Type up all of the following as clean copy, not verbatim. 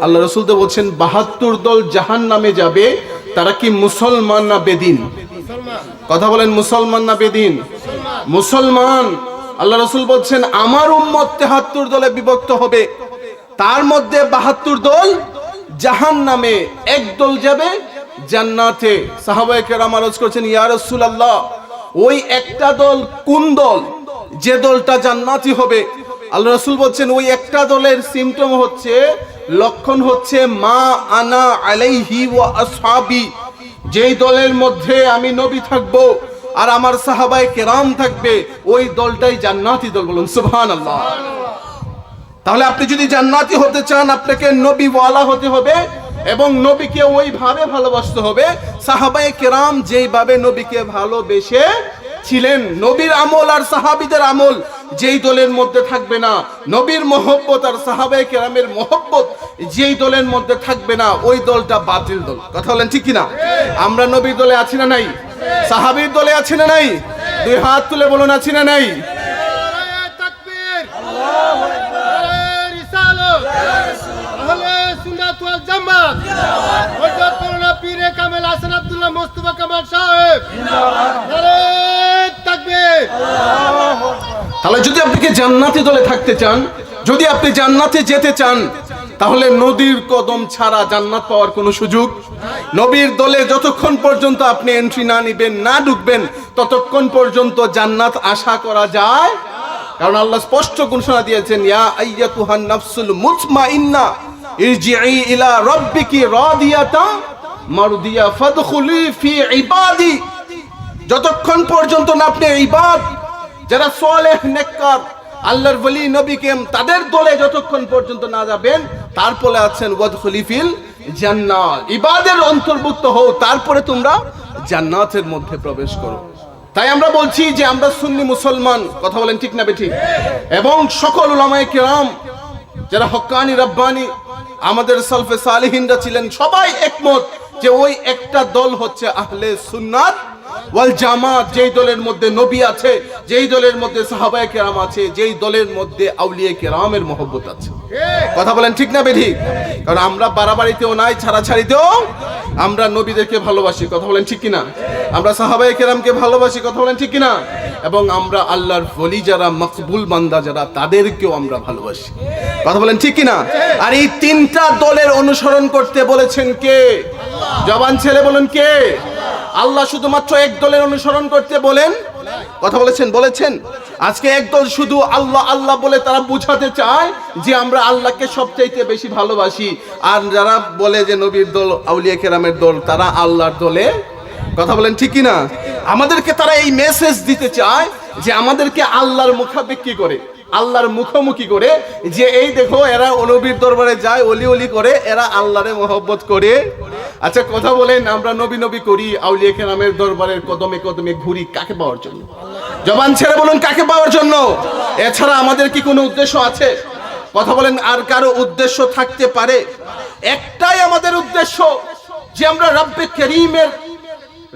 আল্লাহ রাসূল তো বলছেন 72 দল জাহান্নামে যাবে। তারা কি মুসলমান না বেদিন? কথা বলেন, মুসলমান না বেদিন? মুসলমান। আল্লাহ রাসূল বলছেন আমার উম্মত 73 দলে বিভক্ত হবে, তার মধ্যে 72 দল জাহান্নামে, এক দল যাবে জান্নাতে। সাহাবায়ে কেরাম আরজ করেছেন, ইয়া রাসূলুল্লাহ, ওই একটা দল কোন দল যে দলটা জান্নাতি হবে? আল্লাহ রাসূল বলছেন ওই একটা দলের সিম্পটম হচ্ছে, লক্ষণ হচ্ছে মা আনা আলাইহি ওয়া আসহাবি, যেই দলের মধ্যে আমি নবী থাকবো আর আমার সাহাবায়ে কেরাম থাকবে, ওই দলটাই জান্নাতি দল। বলুন সুবহানাল্লাহ। তাহলে আপনি যদি জান্নাতি হতে চান, আপনাকে নবী ওয়ালা হতে হবে এবং নবীকে ওইভাবে ভালোবাসতে হবে সাহাবায়ে কেরাম যেইভাবে নবীকে ভালোবেসে ছিলেন। নবীর আমল আর সাহাবীদের আমল যেই দলের মধ্যে থাকবে না, নবীর মহব্বত আর সাহাবায়ে কেরামের মহব্বত যেই দলের মধ্যে থাকবে না, ওই দলটা বাতিল দল। কথা বলেন ঠিক কিনা? আমরা নবীর দলে আছি না নাই? সাহাবীর দলে আছি না নাই? দুই হাত তুলে বলুন, আছি না নাই? তাহলে যদি আপনি জান্নাতি দলে থাকতে চান, যদি আপনি জান্নাতে যেতে চান, তাহলে নবীর কদম ছাড়া জান্নাত পাওয়ার কোনো সুযোগ। নবীর দলে যতক্ষণ পর্যন্ত আপনি এন্ট্রি না নিবেন, না ঢুকবেন, ততক্ষণ পর্যন্ত জান্নাত আশা করা যায়। কারণ আল্লাহ স্পষ্ট ঘোষণা দিয়েছেন, ইয়া আইয়াতুহান নাফসুল মুতমাইন্না ইরজিই ইলা রাব্বিকি রাদিয়াতাম মারদিয়া ফাদখুলি ফি ইবাদি। যতক্ষণ পর্যন্ত না আপনি ইবাদ, যারা সালেহ নেককার আল্লাহর ওলি নবীকে তাদের দলে যতক্ষণ পর্যন্ত না যাবেন, তারপরে আছেন ওয়াদখুলি ফিল জান্নাত, ইবাদের অন্তর্ভুক্ত হও, তারপরে তোমরা জান্নাতের মধ্যে প্রবেশ করো। তাই আমরা বলছি যে আমরা সুন্নি মুসলমান। কথা বলেন ঠিক না বেঠিক? এবং সকল উলামায়ে কেরাম যারা হক্কানি রাব্বানি আমাদের সালফে সালেহিনরা ছিলেন, সবাই একমত যে ওই একটা দল হচ্ছে আহলে সুন্নাত ওয়াল জামাত, যেই দলের মধ্যে নবী আছে, যেই দলের মধ্যে সাহাবায়ে কেরাম আছে, যেই দলের মধ্যে আউলিয়া কেরামের মহব্বত আছে। কথা বলেন ঠিক না বেঠিক? কারণ আমরা বাড়াবাড়িতেও নাই, ছাড়াছাড়িতেও আমরা নবীদেরকে ভালোবাসি। কথা বলেন ঠিক কিনা? আমরা সাহাবায়ে কেরামকে ভালোবাসি। কথা বলেন ঠিক কিনা? এবং আমরা আল্লাহর ওলি যারা মকবুল বান্দা যারা, তাদেরকেও আমরা ভালোবাসি। কথা বলেন ঠিক কিনা? আর এই তিনটা দলের অনুসরণ করতে বলেছেন কে? জবান ছেলে বলেন কে? আল্লাহ শুধুমাত্র এক দলের অনুসরণ করতে বলেন? কথা বলেছেন। আজকে একদল শুধু আল্লাহ আল্লাহ বলে তারা বুঝাতে চায় যে আমরা আল্লাহকে সবচাইতে বেশি ভালোবাসি, আর যারা বলে যে নবীর দল আউলিয়া কেরামের দল, তারা আল্লাহর দলে। কথা বলেন ঠিক কিনা? আমাদেরকে তারা এই মেসেজ দিতে চায় যে আমাদেরকে আল্লাহর মুখাপেক্ষী করে, আল্লাহর মুখোমুখি করে, যে এই দেখো এরা নবীর দরবারে যায়, অলি অলি করে, এরা আল্লাহরে মহব্বত করে। আচ্ছা কথা বলেন, আমরা নবী নবী করি, আউলিয়া কেরামের দরবারের কদমে কদমে ঘুরি, কাকে পাওয়ার জন্য? জবান ছেড়ে বলুন, কাকে পাওয়ার জন্য? এছাড়া আমাদের কি কোনো উদ্দেশ্য আছে? কথা বলেন, আর কারো উদ্দেশ্য থাকতে পারে? একটাই আমাদের উদ্দেশ্য, যে আমরা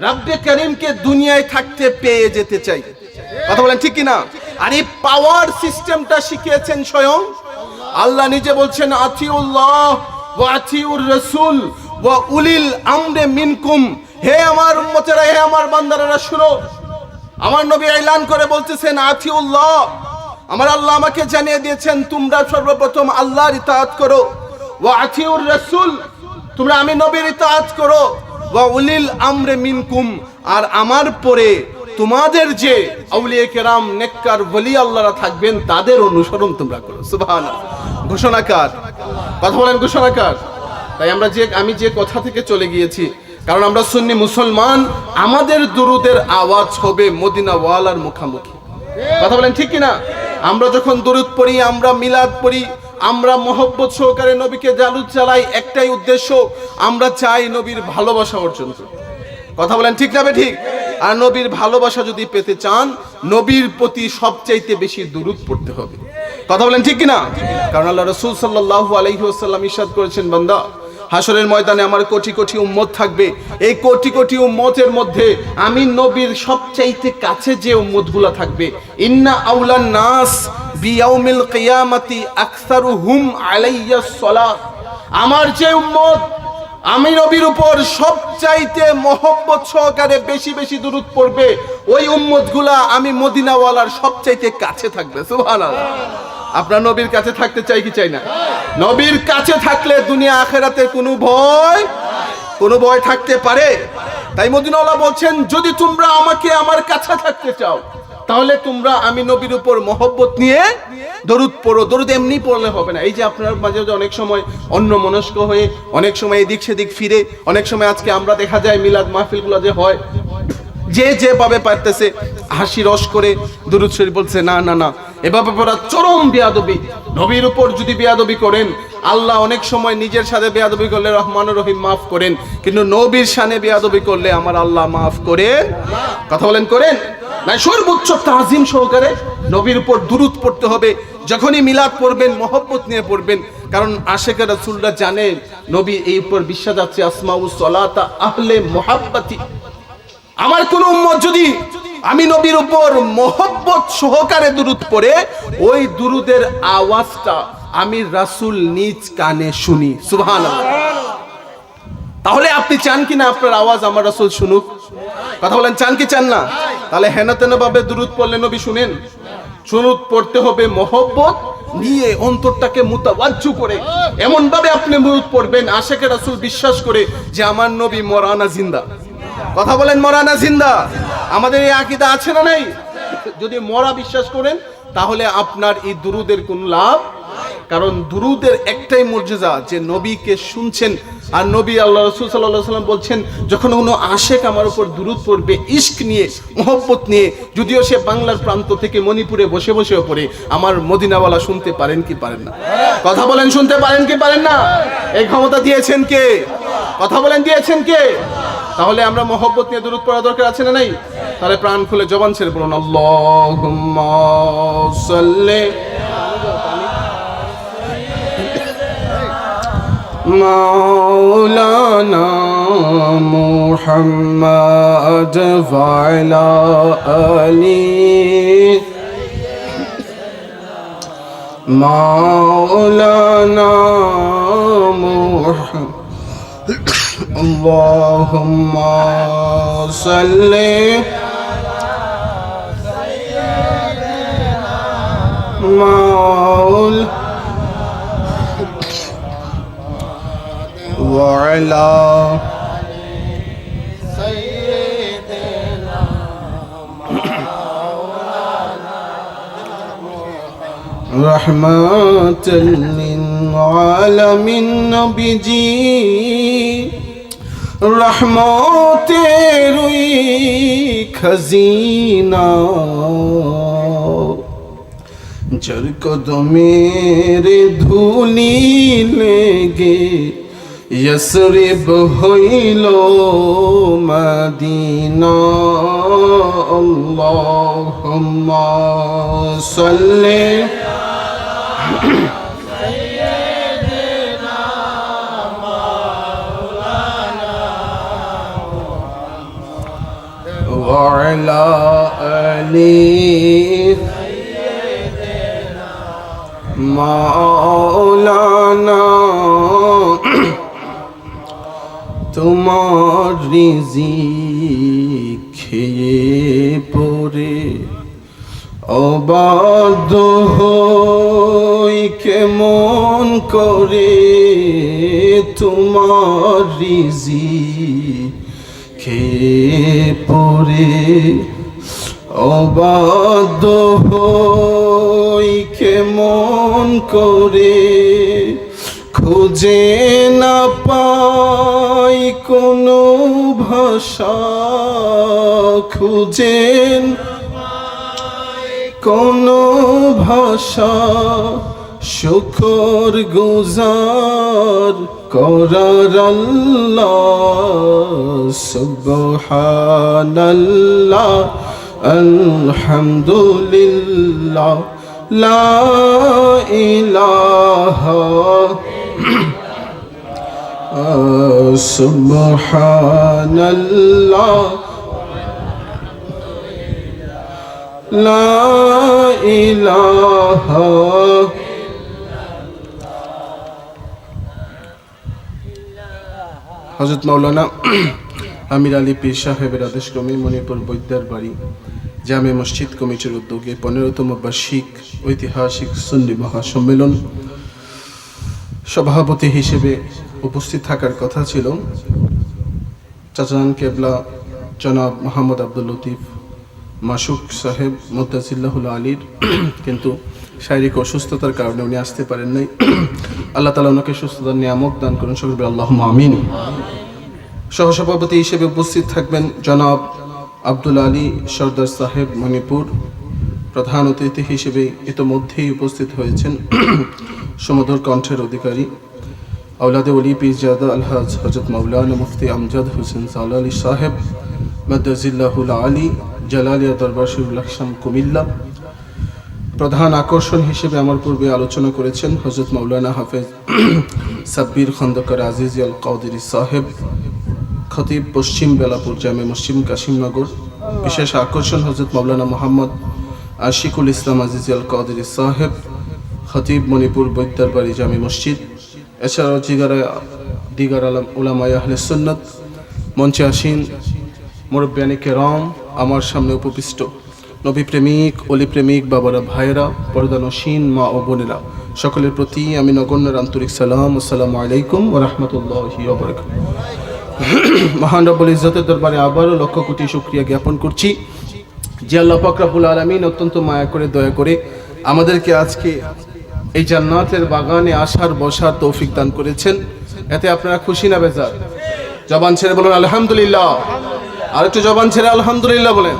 রব্বে করিমকে দুনিয়ায় থাকতে পেয়ে যেতে চাই। কথা বলেন ঠিক কিনা? আর এই পাওয়ার সিস্টেমটা শিখিয়েছেন স্বয়ং আল্লাহ নিজে। বলছেন আতিউল্লাহ ওয়া আতিউর রাসূল ওয়া উলিল আমরে মিনকুম। হে আমার উম্মতেরা, হে আমার বান্দারা, শুনো। আমার নবী এলান করে বলতেছেন আতিউল্লাহ, আমার আল্লাহ আমাকে জানিয়ে দিয়েছেন তোমরা সর্বপ্রথম আল্লাহর ইতাআত করো। ওয়া আতিউর রাসূল, তোমরা আমি নবীর ইতাআত করো। ওয়া উলিল আমরে মিনকুম, আর আমার পরে তোমাদের যে আউলিয়া কেরাম নেককার ওলি আল্লাহরা থাকবেন, তাদের অনুসরণ তোমরা করো। সুবহানাল্লাহ। ঘোষণাকার। কথা বলেন, ঘোষণাকার। তাই আমি যে কথা থেকে চলে গিয়েছি, কারণ আমরা সুন্নি মুসলমান, আমাদের দুরুদের আওয়াজ হবে মদিনা ওয়ালার মুখামুখি। কথা বলেন ঠিক কিনা? আমরা যখন দুরুদ পড়ি, আমরা মিলাদ পড়ি, আমরা মহব্বত সহকারে নবীকে জালুদ চালাই, একটাই উদ্দেশ্য, আমরা চাই নবীর ভালোবাসা অর্জন করতে। কথা বলেন ঠিক না ঠিক? আর নবীর ভালোবাসা যদি পেতে চান, নবীর প্রতি সবচাইতে বেশি দুরুদ পড়তে হবে। কথা বলেন ঠিক কিনা? কারণ আল্লাহ রাসূল সাল্লাল্লাহু আলাইহি ওয়াসাল্লাম ইরশাদ করেছেন, বান্দা, হাসরের ময়দানে আমার কোটি কোটি উম্মত থাকবে। এই কোটি কোটি উম্মতের মধ্যে আমি নবীর সবচাইতে কাছে যে উম্মতগুলো থাকবে, ইন্না আউলান নাস বিয়াউমিল কিয়ামাতি আকসারুহুম আলাইয়াস সালাত, আমার যে উম্মত আমি নবীর উপর সবচাইতে মহব্বত সহকারে বেশি বেশি দুরূদ পড়বে, ওই উম্মতগুলা আমি মদিনাওয়ালার সবচাইতে কাছে থাকবে। সুবহানাল্লাহ। আপনার নবীর কাছে থাকতে চাই কি চাই না? নবীর কাছে থাকলে দুনিয়া আখেরাতে কোনো ভয় থাকতে পারে? তাই মদিনাওয়ালা বলছেন, যদি তোমরা আমাকে আমার কাছে থাকতে চাও তাহলে তোমরা আমি নবীর উপর মহব্বত নিয়ে দরুদ পড়ো। দরুদ এমনি পড়লে হবে না। এই যে আপনার মাঝে অনেক সময় অন্যমনস্ক হয়ে, অনেক সময় এদিক সেদিক ফিরে, অনেক সময় আজকে আমরা দেখা যায় মিলাদ মাহফিলগুলো যে হয়, যে যেভাবে পারতেছে হাসি রস করে দুরূদ শরীফ বলছে, না না না, এভাবে পড়া চরম বেয়াদবি। নবীর উপর যদি বেয়াদবি করেন, আল্লাহ অনেক সময় নিজের সাথে বেয়াদবি করলে রহমানুর রহিম মাফ করেন, কিন্তু নবীর শানে বেয়াদবি করলে আমার আল্লাহ মাফ করেন। কথা বলেন, করেন না? সর্বোচ্চ তাজিম সহকারে নবীর উপর দুরূদ পড়তে হবে। যখনই মিলাদ পড়বেন মহব্বত নিয়ে পড়বেন, কারণ আশিকে রাসূলরা জানেন নবী এই উপর বিশ্বাস আছে, আসমাউস সালাতা আহলে মুহাব্বতি। আমার কোন উম্মত যদি আমি নবীর উপর মহব্বত সহকারে দুরূদ পড়ে, ওই দুরূদের আওয়াজটা আমি রাসূল নিজ কানে শুনি। সুবহানাল্লাহ। তাহলে আপনি চান কিনা আপনার আওয়াজ আমার রাসূল শুনুক? কথা বলেন, চান কি চান না? তাহলে হেন তেন ভাবে দুরূদ পড়লে নবী শুনেন? দুরূদ পড়তে হবে মহব্বত নিয়ে, অন্তরটাকে মুতাওয়াজ্জু করে, এমন ভাবে আপনি দুরূদ পড়বেন আশিকে রাসূল বিশ্বাস করে যে আমার নবী মরানা জিন্দা। কথা বলেন, মরানা জিন্দা। আমাদের এই আকীদা আছে না নাই? যদি মরা বিশ্বাস করেন তাহলে আপনার এই দুরূদের কোনো লাভ, কারণ দুরূদের একটাই মর্যাদা যে নবীকে শুনছেন। আর নবী আল্লাহ রাসূল সাল্লাল্লাহু আলাইহি ওয়াসাল্লাম বলছেন, যখন কোনো আশিক আমার উপর দুরূদ পড়বে ইশক নিয়ে, মহব্বত নিয়ে, যদিও সে বাংলার প্রান্ত থেকে মণিপুরে বসে বসেও পড়ে, আমার মদিনাওয়ালা শুনতে পারেন কি পারেন না? কথা বলেন, শুনতে পারেন কি পারেন না? এই ক্ষমতা দিয়েছেন কে? কথা বলেন, দিয়েছেন কে? তাহলে আমরা মহব্বত নিয়ে দুরূদ পড়া দরকার আছে না নাই? তাহলে প্রাণ খুলে জবান ছেড়ে বলুন, আল্লাহুম্মা সাল্লি মাওলানা মুহাম্মদ ওয়া আলা আলি মাওলানা মুহাম্মদ। আল্লাহুম্মা সাল্লি মাওলানা وعلى سيدنا مولانا رحمة للعالمين نبيجي رحمتের খজিনা যার কদমের ধুলি লেগে यस्रिब হইল মদিনা। আল্লাহুম্মা সাল্লি সাইয়্যিদিনা মাওলানা ওয়া আলা আলি সাইয়্যিদিনা মাওলানা। তোমার রিজিক খেয়ে পড়ে অবাধ্য হই কেমন করে, তোমার রিজিক খেয়ে পড়ে অবাধ্য হই কেমন করে, খুঁজে না পাই কোনো ভাষা, খুঁজে কোনো ভাষা শুকর গুজার করার আল্লাহ। সুবহানাল্লাহ আলহামদুলিল্লাহ লা ইলাহা সুবহানাল্লাহ লা ইলাহা হযরত মাওলানা আমির আলী পীর সাহেবের আদেশক্রমে মণিপুর বৈদ্যার বাড়ি জামে মসজিদ কমিটির উদ্যোগে 15তম বার্ষিক ঐতিহাসিক সুন্নি মহাসম্মেলন সভাপতি হিসেবে উপস্থিত থাকার কথা ছিল চাচান কেবলা জনাব মোহাম্মদ আব্দুল লতিফ মাসুক সাহেব মুদ্দাসিল্লাহুল আলীর, কিন্তু শারীরিক অসুস্থতার কারণে উনি আসতে পারেন নাই। আল্লাহ তাআলা ওনাকে সুস্থতার নিয়ামত দান করুন, সকলে বলি আল্লাহুম্মা আমিন। সহসভাপতি হিসেবে উপস্থিত থাকবেন জনাব আব্দুল আলী সরদার সাহেব মণিপুর। প্রধান অতিথি হিসেবে ইতোমধ্যেই উপস্থিত হয়েছেন সুমধুর কণ্ঠের অধিকারী আওলাদে ওলি পীরজাদা আলহাজ হযরত মাওলানা মুফতি আমজাদ হোসেন সালালি সাহেব মাদ্দাজিল্লাহুল আলী জালালিয়া দরবার শরীফুল আকসাম কুমিল্লা। প্রধান আকর্ষণ হিসেবে আমার পূর্বে আলোচনা করেছেন হযরত মাওলানা হাফেজ সাব্বির খন্দকার আজিজি আল কাদেরী সাহেব, খতিব পশ্চিম বেলাপুর জামে মসজিদ কাশিমনগর। বিশেষ আকর্ষণ হযরত মাওলানা মোহাম্মদ আশিকুল ইসলাম আজিজি আল কাদেরী সাহেব, খতিব মণিপুর বৈদ্যার বাড়ি জামে মসজিদ। এছাড়াও দিগার উলামায়ে আহলে সুন্নাত, মঞ্চে আসীন মুরব্বিয়ানে কেরাম, আমার সামনে উপবিষ্ট নবী প্রেমিক অলি প্রেমিক বাবারা, ভাইয়েরা, পর্দানসীন মা ও বোনেরা, সকলের প্রতি আমি নগণ্যের আন্তরিক সালাম। আসসালামু আলাইকুম ওয়া রাহমাতুল্লাহি ওয়া বারাকাতুহু। মহান রব্বুল ইজ্জতের দরবারে আবারও লক্ষ কোটি শুকরিয়া জ্ঞাপন করছি যে আল্লাহ পাক রব্বুল আলামিন অত্যন্ত মায়া করে দয়া করে আমাদেরকে আজকে এই জান্নাতের বাগানে আসার বসার তৌফিক দান করেছেন। এতে আপনারা খুশি না বেজার? জবান ছেড়ে বলুন আলহামদুলিল্লাহ। আর একটু জবান ছেড়ে আলহামদুলিল্লাহ বলেন।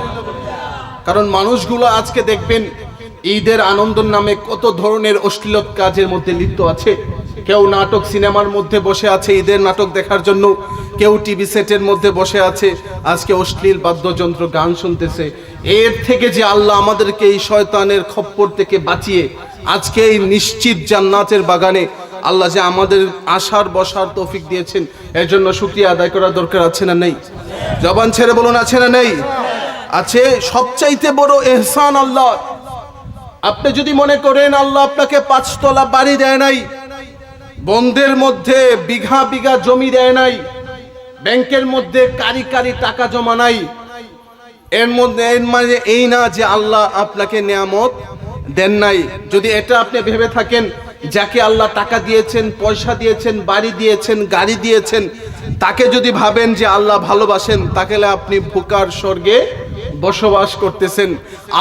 কারণ মানুষগুলো আজকে দেখবেন ঈদের আনন্দের নামে কত ধরনের অশ্লীল কাজের মধ্যে লিপ্ত আছে। কেউ নাটক সিনেমার মধ্যে বসে আছে ঈদের নাটক দেখার জন্য, কেউ টিভি সেটের মধ্যে বসে আছে আজকে অশ্লীল বাদ্যযন্ত্র গান শুনতেছে। এর থেকে যে আল্লাহ আমাদেরকে এই শয়তানের খপ্পর থেকে বাঁচিয়ে আজকে এই নিশ্চিত জান্নাতের বাগানে আল্লাহ যে আমাদের আসার বসার তৌফিক দিয়েছেন, এর জন্য শুকরিয়া আদায় করা দরকার আছে না নেই? জবান ছেড়ে বলুন আছে না নেই? আছে। সবচাইতে বড় ইহসান আল্লাহ। আপনি যদি মনে করেন আল্লাহ আপনাকে 5 তলা বাড়ি দেয় নাই, বন্ধের মধ্যে বিঘা বিঘা জমি দেয় নাই, ব্যাংকের মধ্যে কারি কারি টাকা জমা নাই, এর মানে এই না যে আল্লাহ আপনাকে নিয়ামত দেন নাই। যদি এটা আপনি ভেবে থাকেন যাকে আল্লাহ টাকা দিয়েছেন, পয়সা দিয়েছেন, বাড়ি দিয়েছেন, গাড়ি দিয়েছেন, তাকে যদি ভাবেন যে আল্লাহ ভালোবাসেন, তাহলে আপনি ভুকার স্বর্গে বসবাস করতেছেন।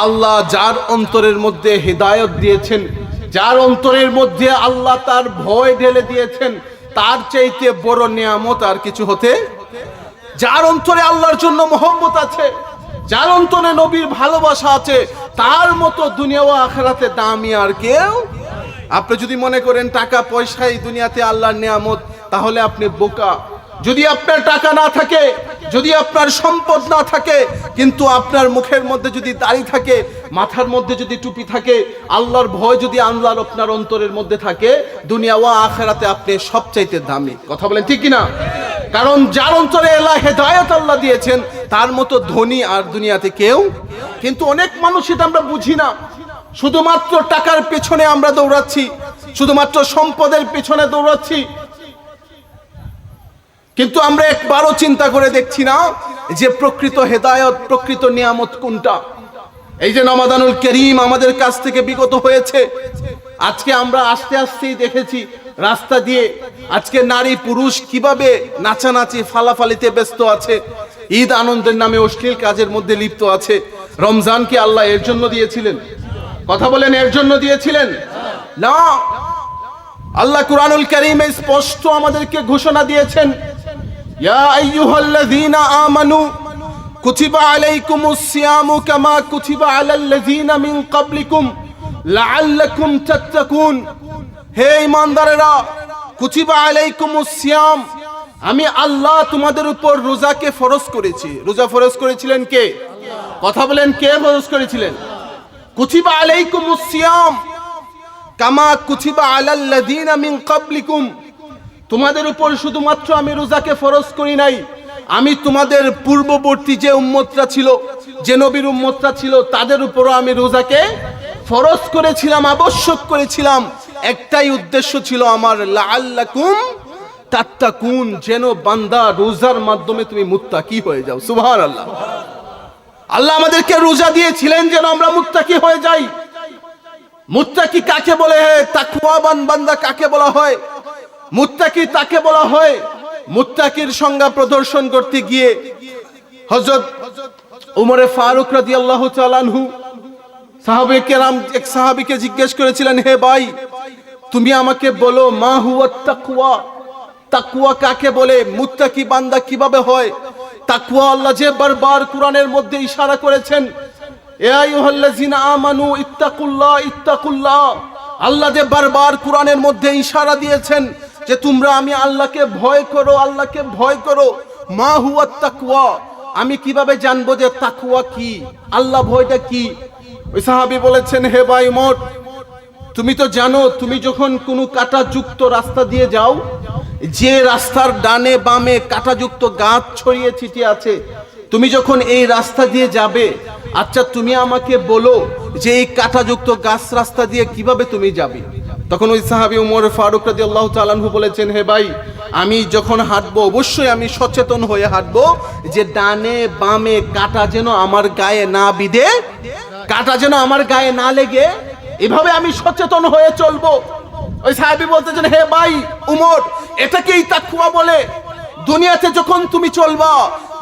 আল্লাহ যার অন্তরের মধ্যে হিদায়াত দিয়েছেন, যার অন্তরের মধ্যে আল্লাহ তার ভয় ঢেলে দিয়েছেন, তার চাইতে বড় নিয়ামত আর কিছু হতে, যার অন্তরে আল্লাহর জন্য মহব্বত আছে, যার অন্তরে নবীর ভালোবাসা আছে, তার মতো দুনিয়া ও আখিরাতে দামি আর কেউ। আপনি যদি মনে করেন টাকা পয়সা এই দুনিয়াতে আল্লাহর নিয়ামত, তাহলে আপনি বোকা। যদি আপনার টাকা না থাকে, যদি আপনার সম্পদ না থাকে, কিন্তু আপনার মুখের মধ্যে যদি দাড়ি থাকে, মাথার মধ্যে যদি টুপি থাকে, আল্লাহর ভয় যদি আল্লাহর আপনার অন্তরের মধ্যে থাকে, দুনিয়া ও আখিরাতে আপনি সবচাইতে দামি। কথা বলেন ঠিক কিনা? কারণ যার অন্তরে আল্লাহ হেদায়েত আল্লাহ দিয়েছেন, তার মতো ধনী আর দুনিয়াতে কেউ। কিন্তু অনেক মানুষ এটা আমরা বুঝি না। শুধুমাত্র টাকার পেছনে আমরা দৌড়াচ্ছি, শুধুমাত্র সম্পদের পেছনে দৌড়াচ্ছি, কিন্তু আমরা একবারও চিন্তা করে দেখছি না যে প্রকৃত হেদায়েত, প্রকৃত নিয়ামত কোনটা। এই যে রমাদানুল কারীম আমাদের কাছ থেকে বিগত হয়েছে, আজকে আমরা আস্তে আস্তেই দেখেছি রাস্তা দিয়ে আজকে নারী পুরুষ কিভাবে নাচানাচি ফালাফালিতে ব্যস্ত আছে, ঈদ আনন্দের নামে অশ্লীল কাজের মধ্যে লিপ্ত আছে। রমজানকে আল্লাহ এর জন্য দিয়েছিলেন? কথা বলেন, এর জন্য দিয়েছিলেন? না। আল্লাহ কুরআনুল কারীমে স্পষ্ট আমাদেরকে ঘোষণা দিয়েছেন, ইয়া আইয়ুহাল্লাযীনা আমানু কুতিবা আলাইকুমুস সিয়ামু কামা কুতিবা আলাল্লাযীনা মিন ক্বাবলিকুম লাআল্লাকুম তাত্তাকুন। হে ঈমানদারেরা, কুতিবা আলাইকুমুস সিয়াম, আমি আল্লাহ তোমাদের উপর রোজাকে ফরজ করেছি। রোজা ফরজ করেছিলেন কে? কথা বলেন, কে ফরজ করেছিলেন? কুতিবা আলাইকুমুস সিয়াম কামা কুতিবা আলাল্লাযীনা মিন ক্বাবলিকুম, তোমাদের উপর শুধুমাত্র আমি রোজাকে ফরজ করি নাই, আমি তোমাদের পূর্ববর্তী যে উম্মতরা ছিল, যে নবীর উম্মতরা ছিল, তাদের উপরও আমি রোজাকে ফরজ করেছিলাম, আবশ্যক করেছিলাম। একটাই উদ্দেশ্য ছিল আমার, লাআল্লাকুম তাত্তাকুন, যেন বান্দা রোজার মাধ্যমে তুমি মুত্তাকি হয়ে যাও। সুবহানাল্লাহ। আল্লাহ আমাদেরকে রোজা দিয়েছিলেন যেন আমরা মুত্তাকি হয়ে যাই। মুত্তাকি কাকে বলে? তাকওয়াবান বান্দা কাকে বলা হয়? মুত্তাকি তাকে বলা হয়, মুত্তাকির সংজ্ঞা প্রদর্শন করতে গিয়ে হযরত উমরে ফারুক রাদিয়াল্লাহু তাআলা আনহু সাহাবে কেরাম এক সাহাবীকে জিজ্ঞেস করেছিলেন, হে ভাই তুমি আমাকে বলো মা হুয়া তাকওয়া, তাকওয়া কাকে বলে, মুত্তাকি বান্দা কিভাবে হয়? তাকওয়া আল্লাহ যে বারবার কোরআনের মধ্যে ইশারা করেছেন, ইয়া আইয়ুহাল্লাযিনা আমানু ইত্তাকুল্লাহ ইত্তাকুল্লাহ, আল্লাহ যে বারবার কোরআনের মধ্যে ইশারা দিয়েছেন যে তোমরা আমি আল্লাহকে ভয় করো, আল্লাহকে ভয় করো। মা হুয়া তাকওয়া, আমি কিভাবে জানবো যে তাকওয়া কি, আল্লাহ ভয়টা কি? ওই সাহাবী বলেছেন, হে ভাই উমর তুমি তো জানো, তুমি যখন কোনো কাঁটাযুক্ত রাস্তা দিয়ে যাও, যে রাস্তার ডানে বামে কাঁটাযুক্ত গাছ ছড়িয়ে ছিটিয়ে আছে, তুমি যখন এই রাস্তা দিয়ে যাবে, আচ্ছা তুমি আমাকে বলো যে এই কাঁটাযুক্ত গাছ রাস্তা দিয়ে কিভাবে তুমি যাবে? তখন ওই সাহাবী উমর ফারুক রাদিয়াল্লাহু তাআলা আনহু বলেছেন, হে ভাই আমি যখন হাঁটবো অবশ্যই আমি সচেতন হয়ে হাঁটবো যে ডানে বামে কাঁটা যেন আমার গায়ে না বিধে, কাঁটা যেন আমার গায়ে না লেগে, এভাবে আমি সচেতন হয়ে চলবো। ওই সাহাবী বলতেছেন, হে ভাই উমর এটাকেই তাকওয়া বলে। দুনিয়াতে যখন তুমি চলবা,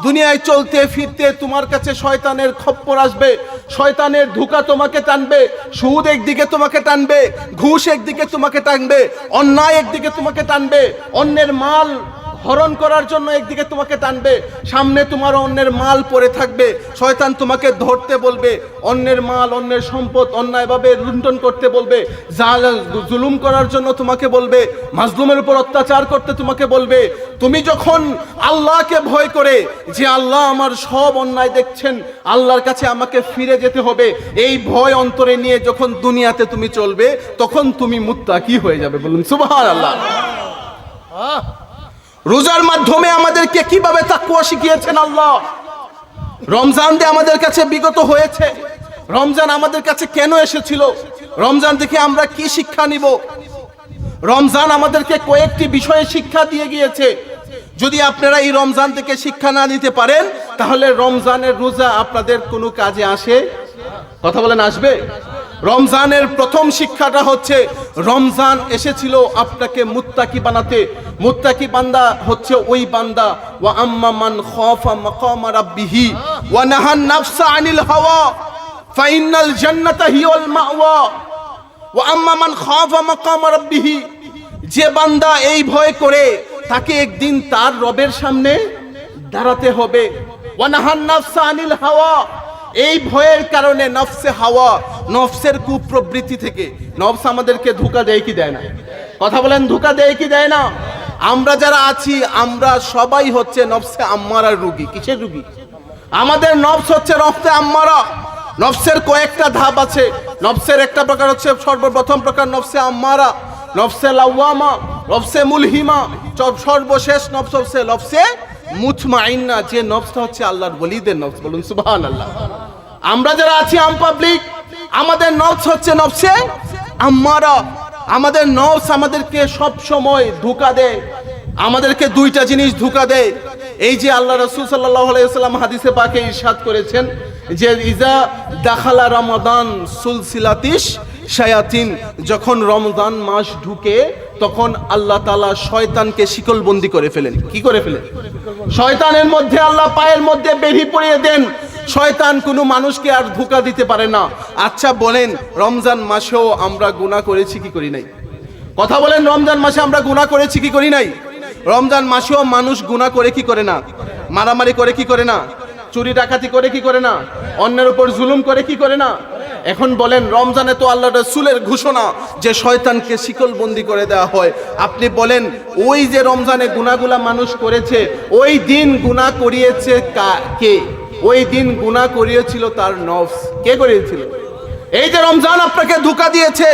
দুনিয়ায় চলতে ফিরতে তোমার কাছে শয়তানের খপ্পর আসবে, শয়তানের ধোঁকা তোমাকে টানবে, সুদ একদিকে তোমাকে টানবে, ঘুষ একদিকে তোমাকে টানবে, অন্যায় একদিকে তোমাকে টানবে, অন্যের মাল হরণ করার জন্য একদিকে তোমাকে টানবে, সামনে তোমার অন্যের মাল পড়ে থাকবে, শয়তান তোমাকে ধরতে বলবে, অন্যের মাল অন্যের সম্পদ অন্যায়ভাবে লুণ্ঠন করতে বলবে, জুলুম করার জন্য তোমাকে বলবে, মাজলুমের উপর অত্যাচার করতে তোমাকে বলবে। তুমি যখন আল্লাহকে ভয় করে যে আল্লাহ আমার সব অন্যায় দেখছেন, আল্লাহর কাছে আমাকে ফিরে যেতে হবে, এই ভয় অন্তরে নিয়ে যখন দুনিয়াতে তুমি চলবে, তখন তুমি মুত্তাকি হয়ে যাবে। বলুন সুবহানাল্লাহ। রোজার মাধ্যমে আমাদেরকে কিভাবে তাকওয়া শিখিয়েছেন আল্লাহ। রমজান দিয়ে আমাদের কাছে বিগত হয়েছে, রমজান আমাদের কাছে কেন এসেছিল, রমজান থেকে আমরা কি শিক্ষা নিব? রমজান আমাদেরকে কয়েকটি বিষয়ে শিক্ষা দিয়ে গিয়েছে। যদি আপনারা এই রমজান থেকে শিক্ষা না নিতে পারেন, তাহলে রমজানের রোজা আপনাদের কোনো কাজে আসে? কথা বলেন, আসবে? রমজানের প্রথম শিক্ষাটা হচ্ছে, রমজান এসেছিল আপনাকে মুত্তাকি বানাতে। মুত্তাকি বান্দা হচ্ছে ওই বান্দা, ওয়া আম্মা মান খাফা মাকামা রাব্বিহি ওয়া নাহান নাফসা আনিল হাওয়া ফাইনাল জান্নাতা হিয়াল মাওয়া। ওয়া আম্মা মান খাফা মাকামা রাব্বিহি, যে বান্দা এই ভয় করে তাকে একদিন তার রবের সামনে দাঁড়াতে হবে। ওয়া নাহান নাফসা আনিল হাওয়া, এই ভয়ের কারণে নফসে হাওয়া, নফসের কুপ্রবৃত্তি থেকে, নফস আমাদেরকে ধোঁকা দেয় কি দেয় না? কথা বলেন, ধোঁকা দেয় কি দেয় না? আমরা যারা আছি আমরা সবাই হচ্ছে নফসে আম্মারার রোগী। কিসের রোগী? আমাদের নফস হচ্ছে নফসে আম্মারা। নফসের কয়েকটা ধাপ আছে। নফসের একটা প্রকার হচ্ছে, সর্বপ্রথম প্রকার নফসে আম্মারা, নফসে লাওয়ামা, নফসে মুলহিমা, সর্বশেষ নফস হচ্ছে নফসে মুতমাইন্না, যে নফসটা হচ্ছে আল্লাহর ওলিদের নফস। বলুন সুবহানাল্লাহ। আমরা যারা আছি আম পাবলিক, আমাদের নফস হচ্ছে নফসে আম্মারা। আমাদের নফস আমাদেরকে সব সময় ধোঁকা দেয়। আমাদেরকে দুইটা জিনিস ধোঁকা দেয়। এই যে আল্লাহ রাসূল সাল্লাল্লাহু আলাইহি ওয়াসাল্লাম হাদিসে পাকে ইরশাদ করেছেন যে ইজা দাখালা রমাদান সুলসিলাতিশ শায়াতিন, যখন রমজান মাস ঢুকে তখন আল্লাহ তাআলা শয়তানকে শিকলবন্দি করে ফেলেন। কি করে ফেলেন? শয়তানের মধ্যে আল্লাহ পায়ের মধ্যে বেড়ি পরিয়ে দেন। শয়তান কোনো মানুষকে আর ধোঁকা দিতে পারে না। আচ্ছা বলেন, রমজান মাসেও আমরা গুনাহ করেছি কি করি নাই? কথা বলেন, রমজান মাসে আমরা গুনাহ করেছি কি করি নাই? রমজান মাসেও মানুষ গুনাহ করে কি করে না? মারামারি করে কি করে না? চুরি ডাকাতি করে কি করে না? অন্যের উপর জুলুম করে কি করে না? এখন বলেন, রমজানে তো আল্লাহ রাসূলের ঘোষণা যে শয়তানকে শিকলবন্দি করে দেওয়া হয়। আপনি বলেন, ওই যে রমজানে গুনাহগুলা মানুষ করেছে, ওই দিন গুনাহ করিয়েছে কে? ওই দিন গুনাহ করিয়েছিল তার নফস। কে করিয়েছিল? এই যে রমজান আপনাকে ধোঁকা দিয়েছে,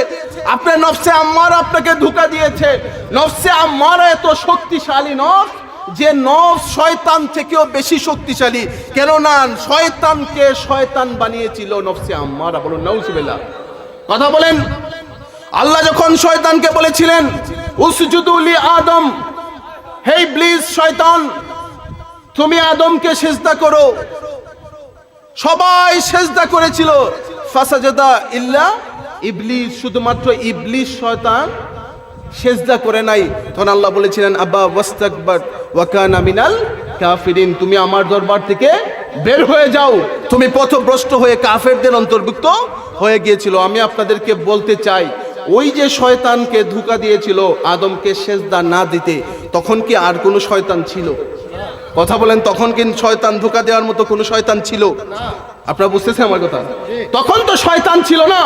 আপনার নফসে আম্মারা আপনাকে ধোঁকা দিয়েছে। নফসে আম্মারা এত শক্তিশালী নফস যে নফস শয়তান থেকেও বেশি শক্তিশালী। কেননা শয়তানকে শয়তান বানিয়েছিল নফসে আম্মারা। বলুন নাউজুবিল্লাহ। কথা বলেন, আল্লাহ যখন শয়তানকে বলেছিলেন উসজুদু লি আদম, হে ইবলিস শয়তান, তুমি আদমকে সিজদা করো। সবাই সিজদা করেছিল, ফাসাজাদা ইল্লা ইবলিস, শুধুমাত্র ইবলিস শয়তান সিজদা করে নাই। তখন আল্লাহ বলেছিলেন আবা ওয়াস্তাকবার ওয়া কানা মিনাল কাফিরিন, তুমি আমার দরবার থেকে বের হয়ে যাও, তুমি পথভ্রষ্ট হয়ে কাফেরদের অন্তর্ভুক্ত হয়ে গিয়েছিল। আমি আপনাদেরকে বলতে চাই, ওই যে শয়তানকে ধোঁকা দিয়েছিল আদমকে সিজদা না দিতে, তখন কি আর কোনো শয়তান ছিল? কথা বলেন, তখন কি শয়তান ধোঁকা দেওয়ার মতো কোনো শয়তান ছিল? আপনারা বুঝতেছেন আমার কথা? তখন তো শয়তান ছিল না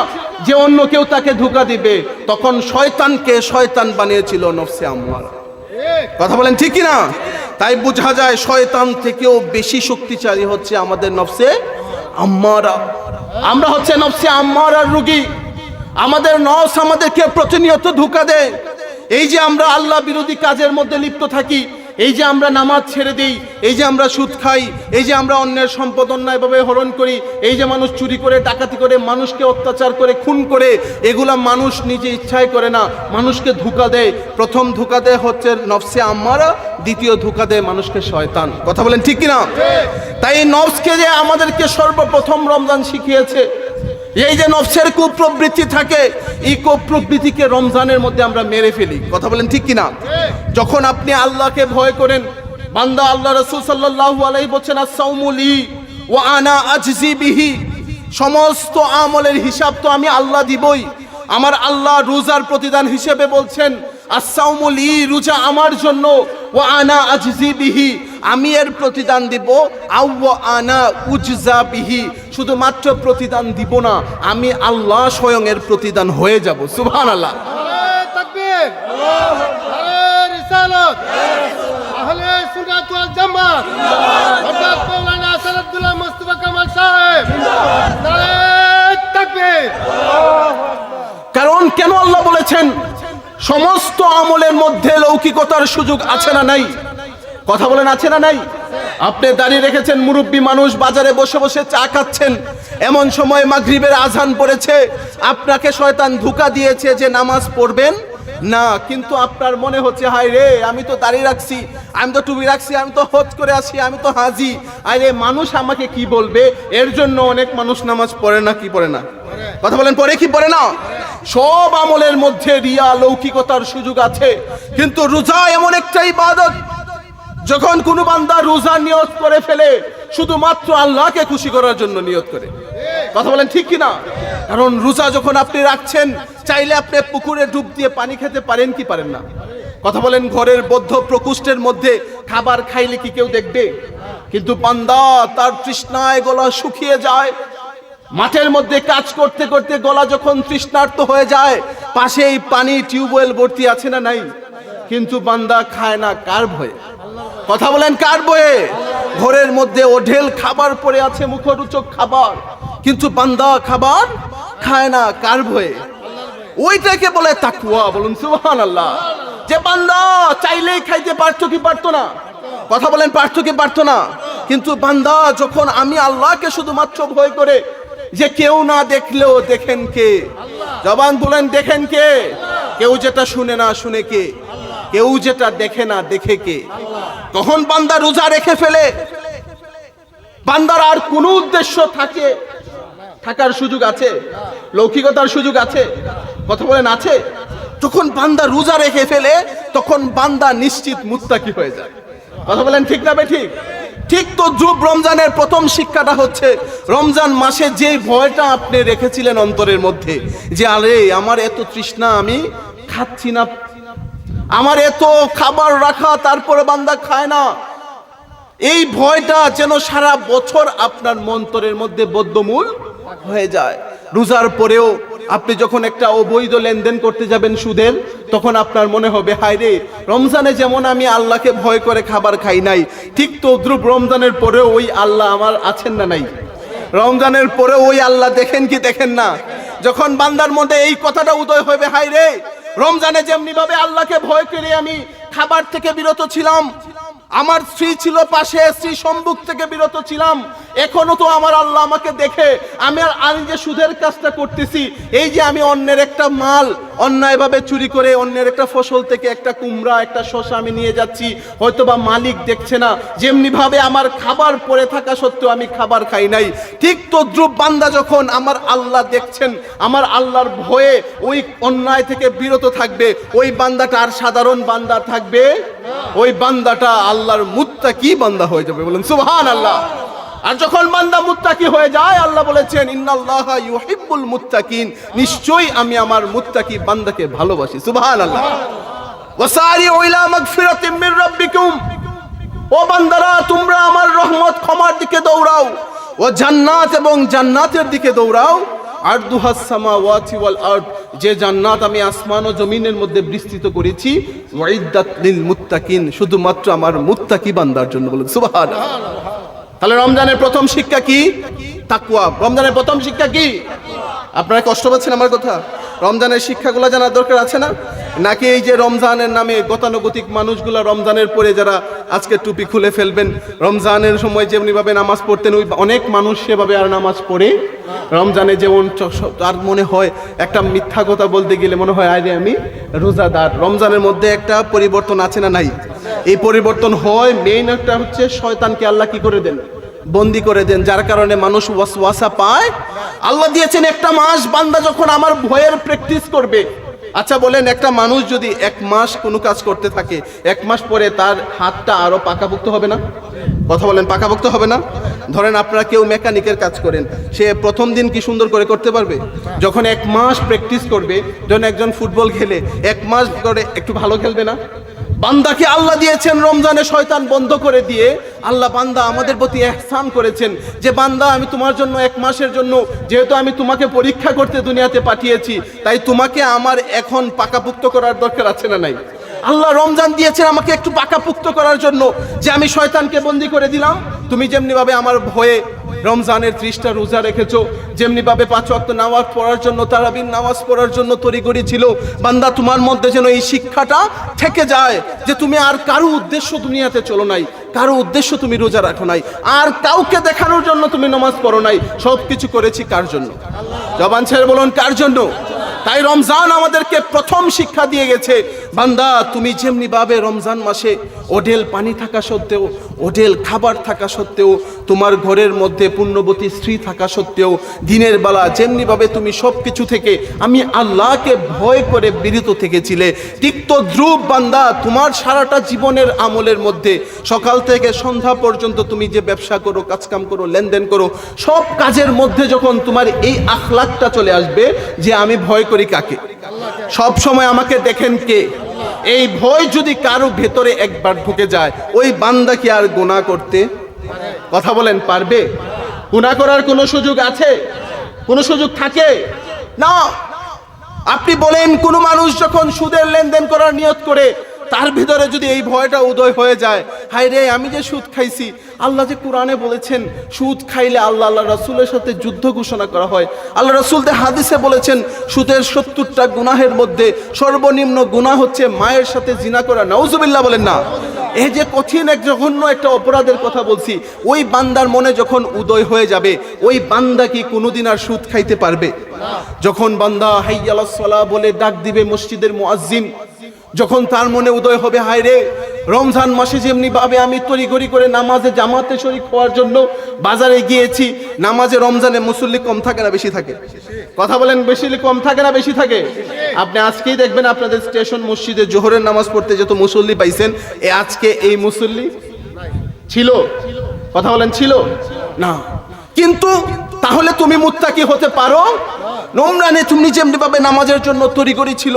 যে অন্য কেউ তাকে ধোঁকা দিবে, তখন শয়তানকে শয়তান বানিয়েছিল নফসে আম্মারা। কথা বলেন ঠিক কি না? তাই বোঝা যায় শয়তান থেকেও বেশি শক্তিশালী হচ্ছে আমাদের নফসে আম্মারা। আমরা হচ্ছে নফসে আম্মারার রোগী। আমাদের নফস আমাদেরকে প্রতিনিয়ত ধোঁকা দেয়। এই যে আমরা আল্লাহ বিরোধী কাজের মধ্যে লিপ্ত থাকি, এই যে আমরা নামাজ ছেড়ে দিই, এই যে আমরা সুদ খাই, এই যে আমরা অন্যের সম্পদ অন্যায়ভাবে হরণ করি, এই যে মানুষ চুরি করে ডাকাতি করে মানুষকে অত্যাচার করে খুন করে, এগুলা মানুষ নিজে ইচ্ছায় করে না, মানুষকে ধোঁকা দেয়। প্রথম ধোঁকা দেয় হচ্ছে নফসে আম্মারা, দ্বিতীয় ধোঁকা দেয় মানুষকে শয়তান। কথা বলেন ঠিক কিনা? তাই এই নফসকে যে আমাদেরকে সর্বপ্রথম রমজান শিখিয়েছে, এই যে নফসের কুপ্রবৃত্তি থাকে, এই কুপ্রবৃত্তিকে রমজানের মধ্যে আমরা মেরে ফেলি। কথা বলেন ঠিক কিনা? যখন আপনি আল্লাহকে ভয় করেন, বান্দা আল্লাহ রাসূল সাল্লাল্লাহু আলাইহি বলেন আস-সাওমু লি ওয়া আনা আজজি বিহি, সমস্ত আমলের হিসাব তো আমি আল্লাহ দিবই। আমার আল্লাহ রোজার প্রতিদান হিসেবে বলছেন আস-সাওমু লি, রোজা আমার জন্য, ওয়া আনা আজজি বিহি, আমি এর প্রতিদান দিব, আও ওয়া আনা উজজা বিহি, শুধুমাত্র প্রতিদান দিব না, আমি আল্লাহ স্বয়ং এর প্রতিদান হয়ে যাব। সুবহানাল্লাহ। নারে তাকবীর, নারে রিসালাত, আহলে সুন্নাত ওয়াল জামাত, হযরত মাওলানা আসাদুল্লাহ মুস্তাফা কামাল সাহেব, নারে তাকবীর। কারণ কেন আল্লাহ বলেছেন সমস্ত আমলের মধ্যে লৌকিকতার সুযোগ আছে না নাই? কথা বলেন আছে না নাই? আপনি দাঁড়িয়ে রেখেছেন, মুরব্বী মানুষ বাজারে বসে বসে চা খাচ্ছেন, এমন সময় মাগরিবের আজান পড়েছে, আপনাকে শয়তান ধোঁকা দিয়েছে যে নামাজ পড়বেন না, কিন্তু আপনার মনে হচ্ছে হায় রে, আমি তো দাঁড়িয়ে রাখছি, আমি তো টুপি রাখছি, আমি তো হজ করে আসি, আমি তো হাজি, আরে মানুষ আমাকে কি বলবে? এর জন্য অনেক মানুষ নামাজ পড়ে না। কি পড়ে না? কথা বলেন, পড়ে কি পড়ে না? সব আমলের মধ্যে রিয়া লৌকিকতার সুযোগ আছে, কিন্তু রোজা এমন একটা ইবাদত, যখন কোনো বান্দা রোজা নিয়ত করে ফেলে, শুধুমাত্র আল্লাহকে খুশি করার জন্য নিয়ত করে। কথা বলেন ঠিক কি না? কারণ রোজা যখন আপনি রাখছেন, চাইলে আপনি পুকুরে ডুব দিয়ে পানি খেতে পারেন কি পারেন না? কথা বলেন, ঘরের বদ্ধ প্রকোষ্ঠের মধ্যে খাবার খাইলে কি কেউ দেখবে? কিন্তু বান্দা তার তৃষ্ণায় গলা শুকিয়ে যায়, মাঠের মধ্যে কাজ করতে করতে গলা যখন তৃষ্ণার্ত হয়ে যায়, পাশেই পানি টিউবওয়েল ভর্তি আছে না নাই, কিন্তু বান্দা খায় না কার ভয়ে? কথা বলেন কার ভয়ে? ঘরের মধ্যে ওঢেল খাবার পড়ে আছে, মুখরোচক খাবার, কিন্তু বান্দা খাবার খায় না কার ভয়ে? ওইটাকে বলে তাকওয়া। বলুন সুবহানাল্লাহ। যে বান্দা চাইলেই খাইতে পারতো কি পারতো না? কথা বলেন পারতো কি পারতো না? কিন্তু বান্দা যখন আমি আল্লাহকে শুধুমাত্র ভয় করে, যে কেউ না দেখলেও দেখেন কে? জবান বলেন দেখেন কে? কেউ যেটা শুনে না শুনে কে? কেউ যেটা দেখে না দেখে কে? তখন বান্দা রোজা রেখে ফেলে, বান্দার আর কোনো উদ্দেশ্য থাকার সুযোগ আছে? লৌকিকতার সুযোগ আছে? কথা বলেন আছে? যখন বান্দা রোজা রেখে ফেলে, তখন বান্দা নিশ্চিত মুত্তাকি হয়ে যায়। কথা বলেন ঠিক না বেঠিক? ঠিক তো যুব রমজানের প্রথম শিক্ষাটা হচ্ছে, রমজান মাসে যে ভয়টা আপনি রেখেছিলেন অন্তরের মধ্যে, যে আরে আমার এত তৃষ্ণা, আমি খাচ্ছি না, আমার এত খাবার রাখা, তারপরে বান্দা খায় না, এই ভয়টা যেন সারা বছর আপনার মন্তরের মধ্যে বদ্ধমূল হয়ে যায়। রোজার পরেও আপনি যখন একটা অবৈধ লেনদেন করতে যাবেন সুদের, তখন আপনার মনে হবে হায় রে, রমজানে যেমন আমি আল্লাহকে ভয় করে খাবার খাই নাই, ঠিক তদ্রুপ রমজানের পরেও ওই আল্লাহ আমার আছেন না নাই? রমজানের পরেও ওই আল্লাহ দেখেন কি দেখেন না? যখন বান্দার মধ্যে এই কথাটা উদয় হবে, হায় রে, রমজানে যেমনি ভাবে আল্লাহকে ভয় করে আমি খাবার থেকে বিরত ছিলাম, আমার স্ত্রী ছিল পাশে, স্ত্রী সম্মুখ থেকে বিরত ছিলাম, এখনো তো আমার আল্লাহ আমাকে দেখে। আমি যে সুদের কাজটা করতেছি, এই যে আমি অন্যের একটা মাল অন্যায়ভাবে চুরি করে অন্যের একটা ফসল থেকে একটা কুমড়া একটা শসা আমি নিয়ে যাচ্ছি, হয়তোবা মালিক দেখছে না, যেমনি ভাবে আমার খাবার পড়ে থাকা সত্ত্বেও আমি খাবার খাই নাই, ঠিক তদ্রুপ বান্দা যখন আমার আল্লাহ দেখছেন, আমার আল্লাহর ভয়ে ওই অন্যায় থেকে বিরত থাকবে, ওই বান্দাটা আর সাধারণ বান্দা থাকবে, ওই বান্দাটা আল্লাহর মুত্তাকি বান্দা হয়ে যাবে। বলেন সুবহানাল্লাহ। আর যখন বান্দা মুত্তাকি হয়ে যায়, আল্লাহ বলেছেন ইন্নাল্লাহা ইউহিব্বুল মুত্তাকিন, নিশ্চয়ই আমি আমার মুত্তাকি বান্দাকে ভালোবাসি। সুবহানাল্লাহ। ওয়াসারিউ ইলা মাগফিরাতিম মির রাব্বিকুম, ও বান্দারা তোমরা আমার রহমত ক্ষমার দিকে দৌড়াও, ও জান্নাত এবং জান্নাতের দিকে দৌড়াও। আরদুহাস সামাওয়াতি ওয়াল আরদ, যে জান্নাত আমি আসমান ও জমিনের মধ্যে বিস্তৃত করেছি, ওয়াইদাত লিল মুত্তাকিন, শুধুমাত্র আমার মুত্তাকি বান্দার জন্য। বলুন সুবহানাল্লাহ। তাহলে রমজানের প্রথম শিক্ষা কি? তাকওয়া। রমজানের প্রথম শিক্ষা কি? আপনারা কষ্ট পাচ্ছেন আমার কথা? রমজানের শিক্ষাগুলো জানার দরকার আছে না? নাকি এই যে রমজানের নামে গতানুগতিক মানুষগুলা রমজানের পরে যারা আজকে টুপি খুলে ফেলবেন, রমজানের সময় যেমনি ভাবে নামাজ পড়তেন ওই অনেক মানুষ সেভাবে আর নামাজ পড়ে রমজানে যেমন তার মনে হয় একটা মিথ্যা কথা বলতে গেলে মনে হয় আরে আমি রোজাদার। রমজানের মধ্যে একটা পরিবর্তন আছে না নাই? এই পরিবর্তন হয় মেইন একটা হচ্ছে শয়তানকে আল্লাহ কি করে দেন? বন্দি করে দেন, যার কারণে মানুষ ওয়াসওয়াসা পায়। আল্লাহ দিয়েছেন একটা মাস, বান্দা যখন আমার ভয়ের প্র্যাকটিস করবে। আচ্ছা বলেন, একটা মানুষ যদি 1 মাস কোনো কাজ করতে থাকে, 1 মাস পরে তার হাতটা আরো পাকাপোক্ত হবে না? কথা বলেন, পাকাপোক্ত হবে না? ধরেন আপনারা কেউ মেকানিকের কাজ করেন, সে প্রথম দিন কি সুন্দর করে করতে পারবে? যখন 1 মাস প্র্যাকটিস করবে, যখন একজন ফুটবল খেলে 1 মাস ধরে একটু ভালো খেলবে না? বান্দাকে আল্লাহ দিয়েছেন রমজানে শয়তান বন্ধ করে দিয়ে, আল্লাহ বান্দা আমাদের প্রতি ইহসান করেছেন যে বান্দা আমি তোমার জন্য 1 মাসের জন্য, যেহেতু আমি তোমাকে পরীক্ষা করতে দুনিয়াতে পাঠিয়েছি, তাই তোমাকে আমার এখন পাকাপুক্ত করার দরকার আছে না নাই? আল্লাহ রমজান দিয়েছেন আমাকে একটু পাকাপুক্ত করার জন্য, যে আমি শয়তানকে বন্দি করে দিলাম। তুমি যেমনি ভাবে আমার ভয়ে রমজানের 30টা রোজা রেখেছো, যেমনি ভাবে 5 ওয়াক্ত নামাজ পড়ার জন্য, তারাবির নামাজ পড়ার জন্য তড়িঘড়ি ছিল, বান্দা তোমার মধ্যে যেন এই শিক্ষাটা থেকে যায় যে তুমি আর কারো উদ্দেশ্য দুনিয়াতে চলো নাই, কারো উদ্দেশ্য তুমি রোজা রাখো নাই, আর কাউকে দেখানোর জন্য তুমি নামাজ পড়ো নাই, সব কিছু করেছি কার জন্য? জবান ছেড়ে বলুন, কার জন্য? তাই রমজান আমাদেরকে প্রথম শিক্ষা দিয়ে গেছে, বান্দা তুমি যেমনি ভাবে রমজান মাসে ওডেল পানি থাকা সত্ত্বেও, ওডেল খাবার থাকা সত্ত্বেও, তোমার ঘরের মধ্যে পুণ্যবতী স্ত্রী থাকা সত্ত্বেও, দিনের বেলা যেমনি ভাবে তুমি সব কিছু থেকে আমি আল্লাহকে ভয় করে বিরত থেকেছিলে, ঠিক তদ্রূপ বান্দা তোমার সারাটা জীবনের আমলের মধ্যে সকাল থেকে সন্ধ্যা পর্যন্ত তুমি যে ব্যবসা করো, কাজকাম করো, লেনদেন করো, সব কাজের মধ্যে যখন তোমার এই আখলাকটা চলে আসবে যে আমি ভয় করি কাকে, সব সময় আমাকে দেখেন কে, এই ভয় যদি কারো ভেতরে একবার ঢুকে যায়, ওই বান্দা কি আর গুনাহ করতে, কথা বলেন, পারবে? গুনাহ করার কোনো সুযোগ আছে? কোনো সুযোগ থাকে না। আপনি বলেন, কোন মানুষ যখন সুদের লেনদেন করার নিয়ত করে, তার ভিতরে যদি এই ভয়টা উদয় হয়ে যায়, হায় রে আমি যে সুদ খাইছি, আল্লাহ যে কোরআনে বলেছেন সুদ খাইলে আল্লাহ রাসূলের সাথে যুদ্ধ ঘোষণা করা হয়, আল্লাহ রাসূল হাদিসে বলেছেন সুদের 70টা গুনাহের মধ্যে সর্বনিম্ন গুনাহ হচ্ছে মায়ের সাথে জিনা করা। নাউজুবিল্লাহ বলেন না? এই যে কঠিন এক জঘন্য একটা অপরাধের কথা বলছি, ওই বান্দার মনে যখন উদয় হয়ে যাবে, ওই বান্দা কি কোনোদিন আর সুদ খাইতে পারবে? যখন বান্দা হাইয়া আলাস সালাহ বলে ডাক দিবে মসজিদের মুয়াজ্জিন, যখন তার মনে উদয় হবে হায় রে রমজান মাসে যেমনি ভাবে আমি তড়িঘড়ি করে নামাজে জামাতে শরীক হওয়ার জন্য বাজারে গিয়েছি, নামাজে রমজানে মুসল্লি কম থাকে না বেশি থাকে? কথা বলেন, বেশি কম থাকে না বেশি থাকে? আপনি আজকেই দেখবেন আপনাদের স্টেশন মসজিদে জোহরের নামাজ পড়তে যত মুসল্লি পাইছেন, আজকে এই মুসল্লি ছিল? কথা বলেন, ছিল না? কিন্তু তাহলে তুমি মুত্তাকি হতে পারো? রমজানে তুমি যেমনি ভাবে নামাজের জন্য তড়িঘড়ি ছিল,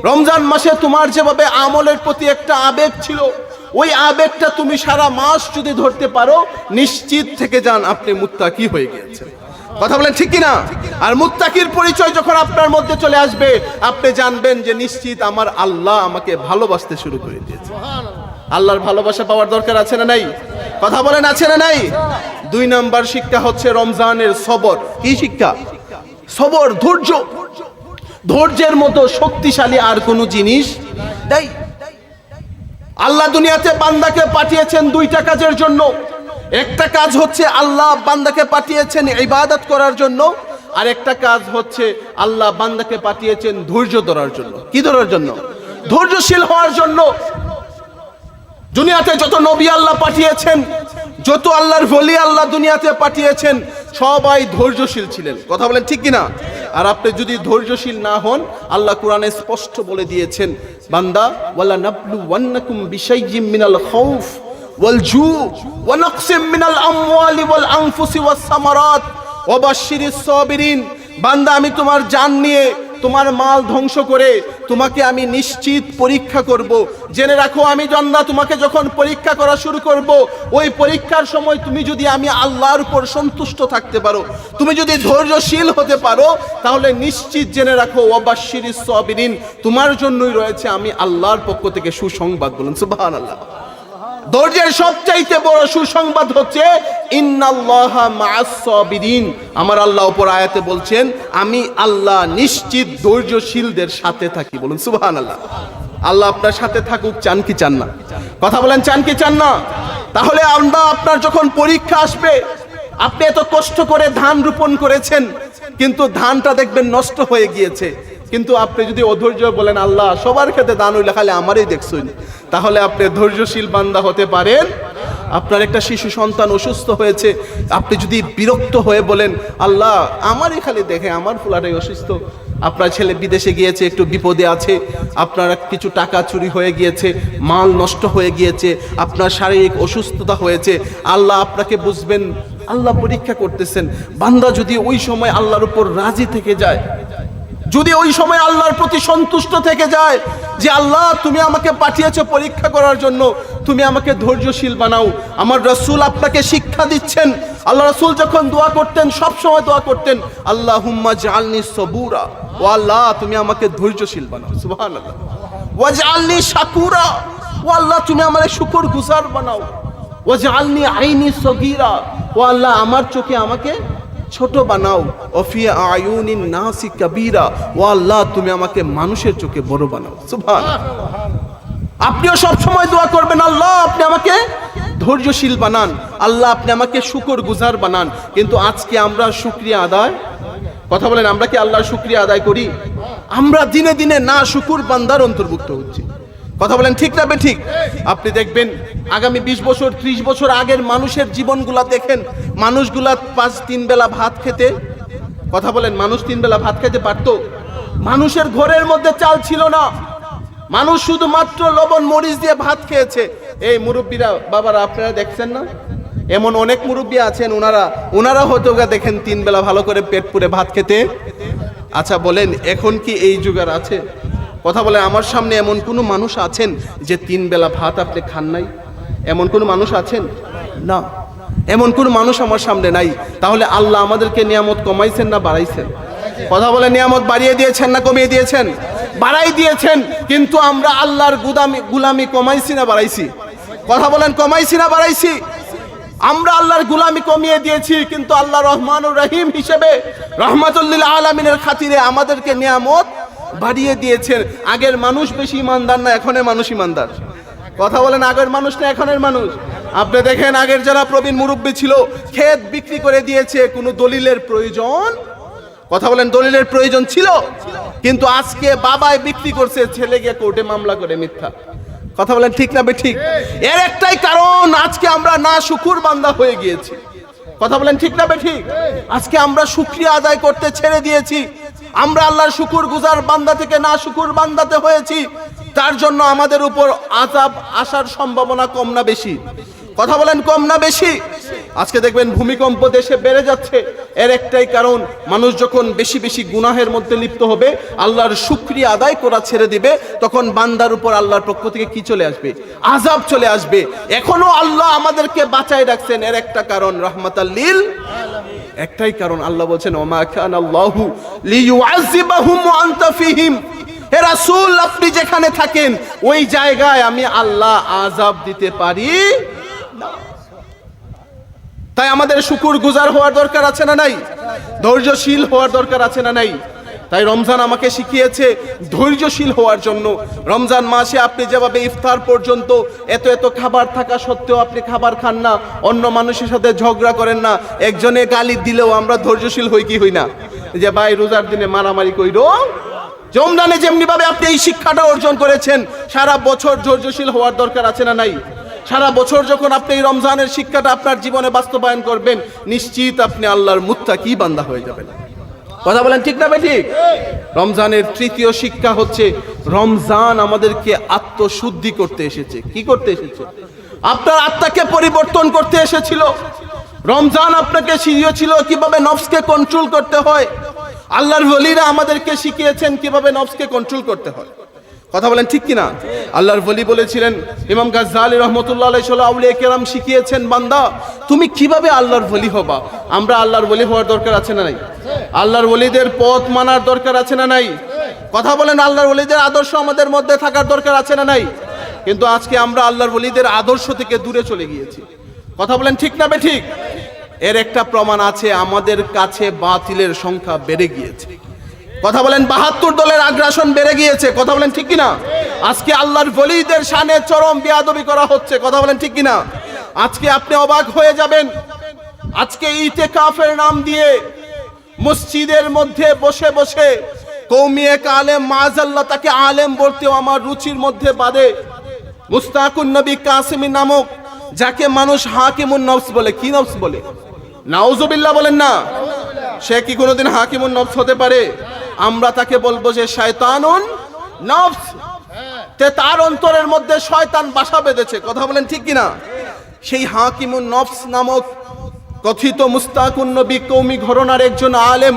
রমজান মাসে তোমার যেভাবে আমলের প্রতি একটা আবেগ ছিল, ওই আবেগটা তুমি সারা মাস যদি ধরতে পারো, নিশ্চিত থেকে যান আপনি মুত্তাকি হয়ে গিয়েছেন। কথা বলেন ঠিক কিনা? আর মুত্তাকির পরিচয় যখন আপনার মধ্যে চলে আসবে, আপনি জানবেন যে নিশ্চিত আমার আল্লাহ আমাকে ভালোবাসতে শুরু করে দিয়েছে। আল্লাহর ভালোবাসা পাওয়ার দরকার আছে না নাই? কথা বলেন, আছে না নাই? 2 নাম্বার শিক্ষা হচ্ছে রমজানের সবর। কি শিক্ষা? সবর, ধৈর্য। ধৈর্যের মতো শক্তিশালী আর কোনো জিনিস নেই। আল্লাহ দুনিয়াতে বান্দাকে পাঠিয়েছেন দুইটা কাজের জন্য। একটা কাজ হচ্ছে আল্লাহ বান্দাকে পাঠিয়েছেন ইবাদত করার জন্য, আর একটা কাজ হচ্ছে আল্লাহ বান্দাকে পাঠিয়েছেন ধৈর্য ধরার জন্য। কি ধরার জন্য? ধৈর্যশীল হওয়ার জন্য। দুনিয়াতে যত নবী আল্লাহ পাঠিয়েছেন, যত আল্লাহর ওলি আল্লাহ দুনিয়াতে পাঠিয়েছেন, সবাই ধৈর্যশীল ছিলেন। কথা বলেন ঠিক কিনা? আর আপনি যদি ধৈর্যশীল না হন, আল্লাহ কোরআনে স্পষ্ট বলে দিয়েছেন, বান্দা ওয়ালা নাবলু ওয়ান্নাকুম বিশাইয়্যিম মিনাল খাউফ ওয়াল জু ওয়া নাকসিম মিনাল আমওয়ালি ওয়াল আনফুসি ওয়াস সামারাত ওয়া বাশশিরিস সাবিরিন। বান্দা, আমি তোমার জান নিয়ে, তোমার মাল ধ্বংস করে তোমাকে আমি নিশ্চিত পরীক্ষা করব। জেনে রাখো, আমি বান্দা তোমাকে যখন পরীক্ষা করা শুরু করব, ওই পরীক্ষার সময় তুমি যদি আমি আল্লাহর উপর সন্তুষ্ট থাকতে পারো, তুমি যদি ধৈর্যশীল হতে পারো, তাহলে নিশ্চিত জেনে রাখো ওয়াবাশশিরিস সাবিরিন, তোমার জন্যই রয়েছে আমি আল্লাহর পক্ষ থেকে সুসংবাদ। বলুন সুবহানাল্লাহ। ধৈর্যের সবচাইতে বড় সুসংবাদ হচ্ছে ইন্নাল্লাহা মাআস সাবিরিন। আমার আল্লাহ উপর আয়াতে বলছেন, আমি আল্লাহ নিশ্চিত ধৈর্যশীলদের সাথে থাকি। বলুন সুবহানাল্লাহ। আল্লাহ আপনার সাথে থাকুক, চান কি চান না? কথা বলেন, চান কি চান না? তাহলে আমরা, আপনার যখন পরীক্ষা আসবে, আপনি এত কষ্ট করে ধান রোপণ করেছেন, কিন্তু ধানটা দেখবেন নষ্ট হয়ে গিয়েছে, কিন্তু আপনি যদি অধৈর্য বলেন, আল্লাহ সবার ক্ষেত্রে দান হইলে খালি আমারই দেখছুন, তাহলে আপনি ধৈর্যশীল বান্দা হতে পারেন। আপনার একটা শিশু সন্তান অসুস্থ হয়েছে, আপনি যদি বিরক্ত হয়ে বলেন, আল্লাহ আমারই খালি দেখে, আমার ফুলাটাই অসুস্থ, আপনার ছেলে বিদেশে গিয়েছে, একটু বিপদে আছে, আপনার কিছু টাকা চুরি হয়ে গিয়েছে, মাল নষ্ট হয়ে গিয়েছে, আপনার শারীরিক অসুস্থতা হয়েছে, আল্লাহ আপনাকে বুঝবেন, আল্লাহ পরীক্ষা করতেছেন। বান্দা যদি ওই সময় আল্লাহর উপর রাজি থেকে যায়, যদি ওই সময় আল্লাহর প্রতি সন্তুষ্ট থেকে যায় যে আল্লাহ তুমি আমাকে পাঠিয়েছো পরীক্ষা করার জন্য, তুমি আমাকে ধৈর্যশীল বানাও। আমার রাসূল আপনাকে শিক্ষা দিচ্ছেন। আল্লাহ রাসূল যখন দোয়া করতেন, সব সময় দোয়া করতেন, আল্লাহুম্মা জাআলনি সবুরা, ও আল্লাহ তুমি আমাকে ধৈর্যশীল বানাও। সুবহানাল্লাহ। ওয়াজআলনি শাকুরা, ও আল্লাহ তুমি আমাকে শুকরগুজার বানাও। ওয়াজআলনি আইনি সগীরা, ও আল্লাহ আমার চোখে আমাকে ছোট বানাও। ওফি আয়ুনিন নাসি কাবীরা, ও আল্লাহ তুমি আমাকে মানুষের চোখে বড় বানাও। সুবহানাল্লাহ। আপনিও সব সময় দোয়া করবেন, আল্লাহ আপনি আমাকে ধৈর্যশীল বানান, আল্লাহ আপনি আমাকে শুকরগুজার বানান। কিন্তু আজকে আমরা শুকরিয়া আদায়, কথা বলেন, আমরা কি আল্লাহর শুকরিয়া আদায় করি? আমরা দিনে দিনে না শুকুর বান্দার অন্তর্ভুক্ত হচ্ছি। কথা বলেন ঠিক না বেঠিক? আপনি দেখবেন আগামী 20 বছর 30 বছর আগের মানুষের জীবনগুলা দেখেন, মানুষগুলা 5-3 বেলা ভাত খেতে, কথা বলেন, মানুষ 3 বেলা ভাত খেতে পারতো? মানুষের ঘরের মধ্যে চাল ছিল না, মানুষ শুধুমাত্র লবণ মরিচ দিয়ে ভাত খেয়েছে। এই মুরব্বীরা, বাবারা, আপনারা দেখছেন না, এমন অনেক মুরব্বী আছেন, ওনারা হয়তো দেখেন 3 বেলা ভালো করে পেট পুরে ভাত খেতে। আচ্ছা বলেন, এখন কি এই যুগের আছে? কথা বলে, আমার সামনে এমন কোনো মানুষ আছেন যে 3 বেলা ভাত আপনি খান নাই? এমন কোনো মানুষ আছেন? না, এমন কোনো মানুষ আমার সামনে নাই। তাহলে আল্লাহ আমাদেরকে নিয়ামত কমাইছেন না বাড়াইছেন? কথা বলে, নিয়ামত বাড়িয়ে দিয়েছেন না কমিয়ে দিয়েছেন? বাড়াই দিয়েছেন। কিন্তু আমরা আল্লাহর গুলামি কমাইছি না বাড়াইছি? কথা বলেন, কমাইছি না বাড়াইছি? আমরা আল্লাহর গুলামি কমিয়ে দিয়েছি, কিন্তু আল্লাহ রহমানুর রহিম হিসেবে, রহমাতুল লিল আলামিনের খাতিরে আমাদেরকে নিয়ামত বাড়িয়ে দিয়েছেন। আগের মানুষ বেশি ইমানদার না এখনের মানুষ ইমানদার? কথা বলেন, আগের মানুষ না এখনের মানুষ? আপনি দেখেন, আগের যারা প্রবীণ মুরব্বী ছিল, ক্ষেত বিক্রি করে দিয়েছে, কোনো দলিলের প্রয়োজন, কথা বলেন, দলিলের প্রয়োজন ছিল? কিন্তু আজকে বাবাই বিক্রি করছে, ছেলে গিয়ে কোর্টে মামলা করে মিথ্যা। কথা বলেন ঠিক না বেঠিক? এর একটাই কারণ, আজকে আমরা না শুকুর বান্দা হয়ে গিয়েছি। কথা বলেন ঠিক না বেঠিক? আজকে আমরা শুকরিয়া আদায় করতে ছেড়ে দিয়েছি, আমরা আল্লাহর শুকুর গুজার বান্দা থেকে না শুকুর বান্দাতে হয়েছি। তার জন্য আমাদের উপর আযাব আসার সম্ভাবনা কম না বেশি? কথা বলেন, কম না বেশি? আজকে দেখবেন ভূমিকম্প দেশে বেড়ে যাচ্ছে, এর একটাই কারণ, মানুষ যখন বেশি বেশি গুনাহের মধ্যে লিপ্ত হবে, আল্লাহর শুকরিয়া আদায় করা ছেড়ে দিবে, তখন বান্দার উপর আল্লাহর পক্ষ থেকে কি চলে আসবে? আযাব চলে আসবে। এখনো আল্লাহ আমাদেরকে বাঁচায় রাখছেন, এর একটা কারণ রাহমাতাল লিল আলামিন। একটাই কারণ, আল্লাহ বলছেন, ওমা কানাল্লাহু লিইউআযিবাহুম ওয়া আনতা ফীহিম। হে রাসূল, আপনি যেখানে থাকেন ওই জায়গায় আমি আল্লাহ আযাব দিতে পারি না। তাই আমাদের শুকুর গুজার হওয়ার দরকার আছে না নাই? ধৈর্যশীল হওয়ার দরকার আছে না নাই? তাই রমজান আমাকে শিখিয়েছে ধৈর্যশীল হওয়ার জন্য। রমজান মাসে আপনি যেভাবে ইফতার পর্যন্ত এত এত খাবার থাকা সত্ত্বেও আপনি খাবার খান না, অন্য মানুষের সাথে ঝগড়া করেন না, একজনে গালি দিলেও আমরা ধৈর্যশীল হই কি হই না? যে ভাই রোজার দিনে মারামারি কইরো, রমজানে যেমনি ভাবে আপনি এই শিক্ষাটা অর্জন করেছেন, সারা বছর ধৈর্যশীল হওয়ার দরকার আছে না নাই? সারা বছর যখন আপনি এই রমজানের শিক্ষাটা আপনার জীবনে বাস্তবায়ন করবেন, নিশ্চিত আপনি আল্লাহর মুত্তাকি বান্দা হয়ে যাবেন। কথা বলেন ঠিক না ঠিক? রমজানের তৃতীয় শিক্ষা হচ্ছে রমজান আমাদেরকে আত্মশুদ্ধি করতে এসেছে। কি করতে এসেছে? আপনার আত্মাকে পরিবর্তন করতে এসেছিল। রমজান আপনাকে শিখিয়েছিল কিভাবে নফসকে কন্ট্রোল করতে হয়। আল্লাহর ওলিরা আমাদেরকে শিখিয়েছেন কিভাবে নফসকে কন্ট্রোল করতে হয়। কথা বলেন ঠিক কিনা? আল্লাহর ওলি বলেছিলেন, ইমাম গাজ্জালী রাহমাতুল্লাহ আলাইহি আউলিয়া কেরাম শিখিয়েছেন, বান্দা তুমি কিভাবে আল্লাহর ওলি হবা। আমরা আল্লাহর ওলি হওয়ার দরকার আছে না নাই? আল্লাহর ওলিদের পথ মানার দরকার আছে না নাই? কথা বলেন, আল্লাহর ওলিদের আদর্শ আমাদের মধ্যে থাকার দরকার আছে না নাই? কিন্তু আজকে আমরা আল্লাহর ওলিদের আদর্শ থেকে দূরে চলে গিয়েছি। কথা বলেন ঠিক না ঠিক? এর একটা প্রমাণ আছে, আমাদের কাছে বাতিলের সংখ্যা বেড়ে গিয়েছে। কথা বলেন, ৭২ দলের আগ্রাসন বেড়ে গিয়েছে। কথা বলেন ঠিক কিনা? আজকে আল্লাহর ওলিদের শানে চরম বেয়াদবি করা হচ্ছে। কথা বলেন ঠিক কিনা? আজকে আপনি অবাক হয়ে যাবেন, আজকে ইতিকাফের নাম দিয়ে মসজিদের মধ্যে বসে বসে কওমি এক আলেম, মাআযাল্লাহ তাকে আলেম বলতেও আমার রুচির মধ্যে বাদে, মুস্তাকুন নবী কাসেমী নামক, যাকে মানুষ হাকিমুন নফস বলে। কি নফস বলে? নাউজুবিল্লাহ বলেন না। সে কি কোনোদিন হাকিমুন নফস হতে পারে? আমরা তাকে বলবো যে শয়তানুন নফস, তে তার অন্তরের মধ্যে শয়তান বাসা বেঁধেছে। কথা বলেন ঠিক কিনা? সেই হাকিমুন নফস নামক কথিত মুস্তাকুন নবী কওমি ঘরানার একজন আলেম,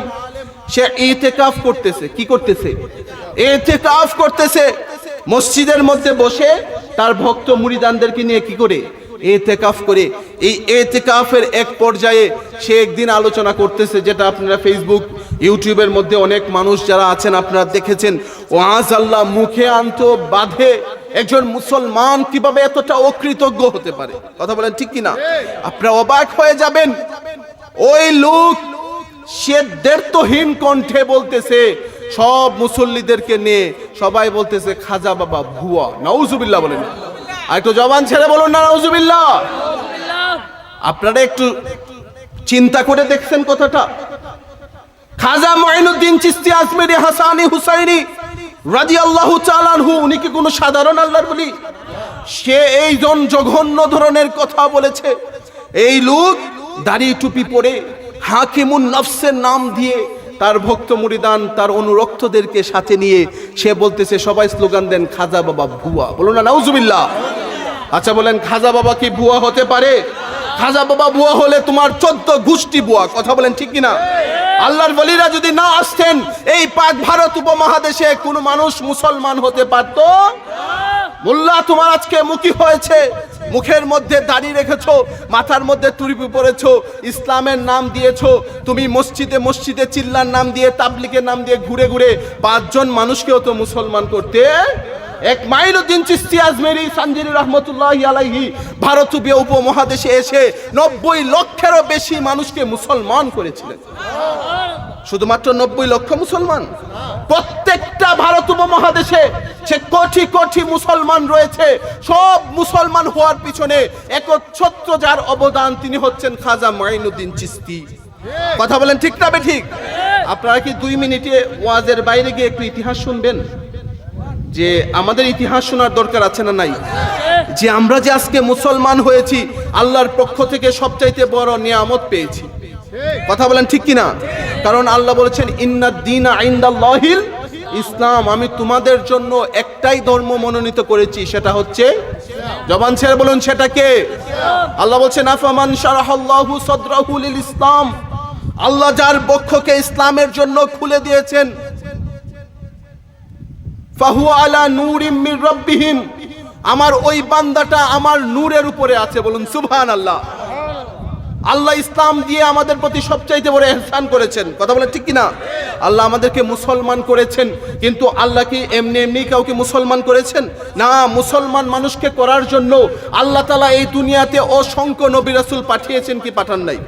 সে ইতিকাফ করতেছে। কি করতেছে? ইতিকাফ করতেছে মসজিদের মধ্যে বসে তার ভক্ত মুরিদানদেরকে নিয়ে। কি করে? ইতিকাফ করে। এই ইতিকাফের এক পর্যায়ে সে একদিন আলোচনা করতেছে, যেটা আপনারা ফেসবুক ইউটিউবের মধ্যে অনেক মানুষ যারা আছেন আপনারা দেখেছেন, ওয়াজ আল্লাহ মুখে আনতো বাধে একজন মুসলমান কিভাবে এতটা অকৃতজ্ঞ হতে পারে। কথা বলেন ঠিক কিনা? আপনারা অবাক হয়ে যাবেন, ওই লোক সে দ্ব্যর্থহীন কণ্ঠে বলতেছে সব মুসল্লিদেরকে নিয়ে, সবাই বলতেছে খাজা বাবা ভুয়া। নাউজুবিল্লাহ বলেন। আর একটু জবান ছেড়ে বলুন না নাউজুবিল্লাহ। আপনারা একটু চিন্তা করে দেখছেন কথাটা। খাজা মুঈনুদ্দিন চিশতি আজমেরি হাসানি হুসাইনি রাদিয়াল্লাহু তাআলা আনহু, উনি কি কোনো সাধারণ আল্লাহর ওলি? সে এই জঘন্য ধরনের কথা বলেছে। এই লোক দাড়ি টুপি পরে হাকিমুন নফসের নাম দিয়ে তার ভক্ত মুরিদান, তার অনুরক্তদেরকে সাথে নিয়ে সে বলতেছে সবাই স্লোগান দেন খাজা বাবা ভুয়া। বলুন না নাউজুবিল্লাহ। আচ্ছা বলেন, খাজা বাবা কি ভুয়া হতে পারে? খাজা বাবা ভুয়া হলে তোমার 14 গোষ্ঠী ভুয়া। কথা বলেন ঠিক কিনা? আল্লাহর ওলিরা যদি না আসতেন, এই পাক ভারত উপমহাদেশে কোনো মানুষ মুসলমান হতে পারত? মোল্লা, তোমার আজকে মুখী হয়েছে, মুখের মধ্যে দাড়ি রেখেছো, মাথার মধ্যে টুপি পরেছো, ইসলামের নাম দিয়েছো, তুমি মসজিদে মসজিদে চিল্লার নাম দিয়ে, তাবলিগের নাম দিয়ে ঘুরে ঘুরে 5 জন মানুষকেও তো মুসলমান করতে। এক মাইনুদ্দিন চিশতি আজমেরি সানজিরি রহমতুল্লাহি আলাইহি ভারত উপমহাদেশে এসে 90 লক্ষেরও বেশি মানুষকে মুসলমান করেছিলেন। শুধুমাত্র 90 লক্ষ মুসলমান। প্রত্যেকটা ভারত উপমহাদেশে সে কোটি কোটি মুসলমান রয়েছে। সব মুসলমান হওয়ার পিছনে একচ্ছত্র যার অবদান, তিনি হচ্ছেন খাজা মুঈনুদ্দিন চিশতি। কথা বলেন ঠিক না ঠিক? আপনারা কি 2 মিনিটে ওয়াজের বাইরে গিয়ে একটু ইতিহাস শুনবেন? যে আমাদের ইতিহাস শোনার দরকার আছে না নাই? যে আমরা যে আজকে মুসলমান হয়েছি, আল্লাহর পক্ষ থেকে সবচাইতে বড় নিয়ামত পেয়েছি। কথা বলেন ঠিক কিনা? কারণ আল্লাহ বলেছেন ইন্নাদ দীনা ইনদাল্লাহিল ইসলাম, আমি তোমাদের জন্য একটাই ধর্ম মনোনীত করেছি, সেটা হচ্ছে, জবান ছেড়ে বলুন সেটা কে? আল্লাহ বলছেন আফামান শারাহাল্লাহু সাদরাহু লিল ইসলাম, আল্লাহ যার বক্ষকে ইসলামের জন্য খুলে দিয়েছেন, ফাহুয়া আলা নূরিম মির রাব্বিহিম, আমার ওই বান্দাটা আমার নূরের উপরে আছে। বলুন সুবহানাল্লাহ। আল্লাহ ইসলাম দিয়ে আমাদের প্রতি সবচাইতে বড় ইহসান করেছেন। কথা বলেন ঠিক কিনা? আল্লাহ আমাদেরকে মুসলমান করেছেন, কিন্তু আল্লাহ কি এমনি এমনি কাউকে মুসলমান করেছেন? না, মুসলমান মানুষকে করার জন্য আল্লাহ তাআলা এই দুনিয়াতে অসংখ্য নবী রাসূল পাঠিয়েছেন। কি পাঠান নাই?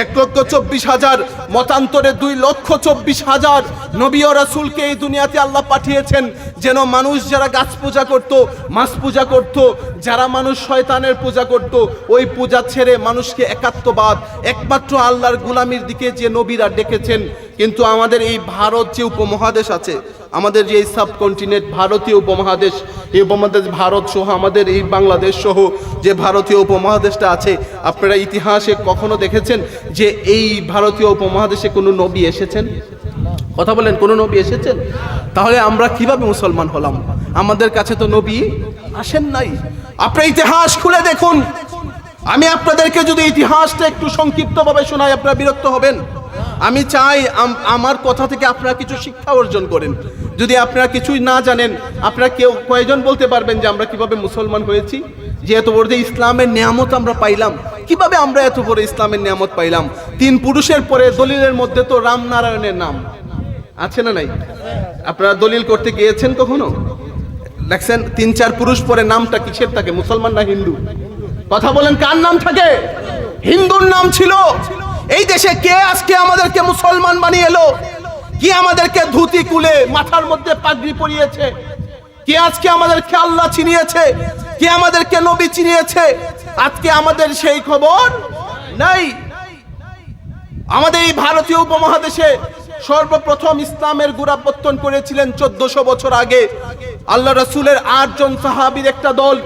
1,24,000 মতান্তরে 2,24,000 নবী ও রাসূলকে এই দুনিয়াতে আল্লাহ পাঠিয়েছেন যেন মানুষ যারা গাছ পূজা করত, মাছ পূজা করত, যারা মানুষ শয়তানের পূজা করত, ওই পূজা ছেড়ে মানুষকে একাত্মবাদ, একমাত্র আল্লাহর গোলামির দিকে যে নবীরা ডেকেছেন। কিন্তু আমাদের এই ভারত যে উপমহাদেশ আছে, আমাদের যে এই সাবকন্টিনেন্ট ভারতীয় উপমহাদেশ, এই উপমহাদেশ ভারত সহ আমাদের এই বাংলাদেশ সহ যে ভারতীয় উপমহাদেশটা আছে, আপনারা ইতিহাসে কখনো দেখেছেন যে এই ভারতীয় উপমহাদেশে কোনো নবী এসেছেন? কথা বলেন, কোনো নবী এসেছেন? তাহলে আমরা কিভাবে মুসলমান হলাম? আমাদের কাছে তো নবী আসেন নাই। আপনারা ইতিহাস খুলে দেখুন। আমি আপনাদেরকে যদি ইতিহাসটা একটু সংক্ষিপ্তভাবে শোনাই, আপনারা বিরক্ত হবেন। আমি চাই আমার কথা থেকে আপনারা কিছু শিক্ষা অর্জন করেন। যদি আপনারা কিছুই না জানেন, আপনারা কয়জন বলতে পারবেন যে আমরা কিভাবে মুসলমান হয়েছি? যে এত বড় যে ইসলামের নিয়ামত আমরা পাইলাম, কিভাবে আমরা এত বড় ইসলামের নিয়ামত পাইলাম? 3 পুরুষের পরে দলিলের মধ্যে তো রামনারায়ণের নাম আছে না নাই? আপনারা দলিল করতে গিয়েছেন কখনো? দেখছেন 3-4 পুরুষ পরে নামটা কিসের থাকে? মুসলমান না হিন্দু? কথা বলেন, কার নাম থাকে? হিন্দুর নাম ছিল। এই দেশে কে আজকে আমাদেরকে মুসলমান বানিয়ে এলো? কি আমাদেরকে ধুতি কুলে মাথার মধ্যে পাগড়ি পরিয়েছে? কে আজকে আমাদেরকে আল্লাহ চিনিয়েছে? কে আমাদেরকে নবী চিনিয়েছে? আজকে আমাদের সেই খবর নাই। আমাদের এই ভারতীয় উপমহাদেশে সর্বপ্রথম ইসলামের গোড়াপত্তন করেছিলেন 1400 বছর আগে আল্লাহ রাসূলের 8 জন সাহাবীর একটা দল।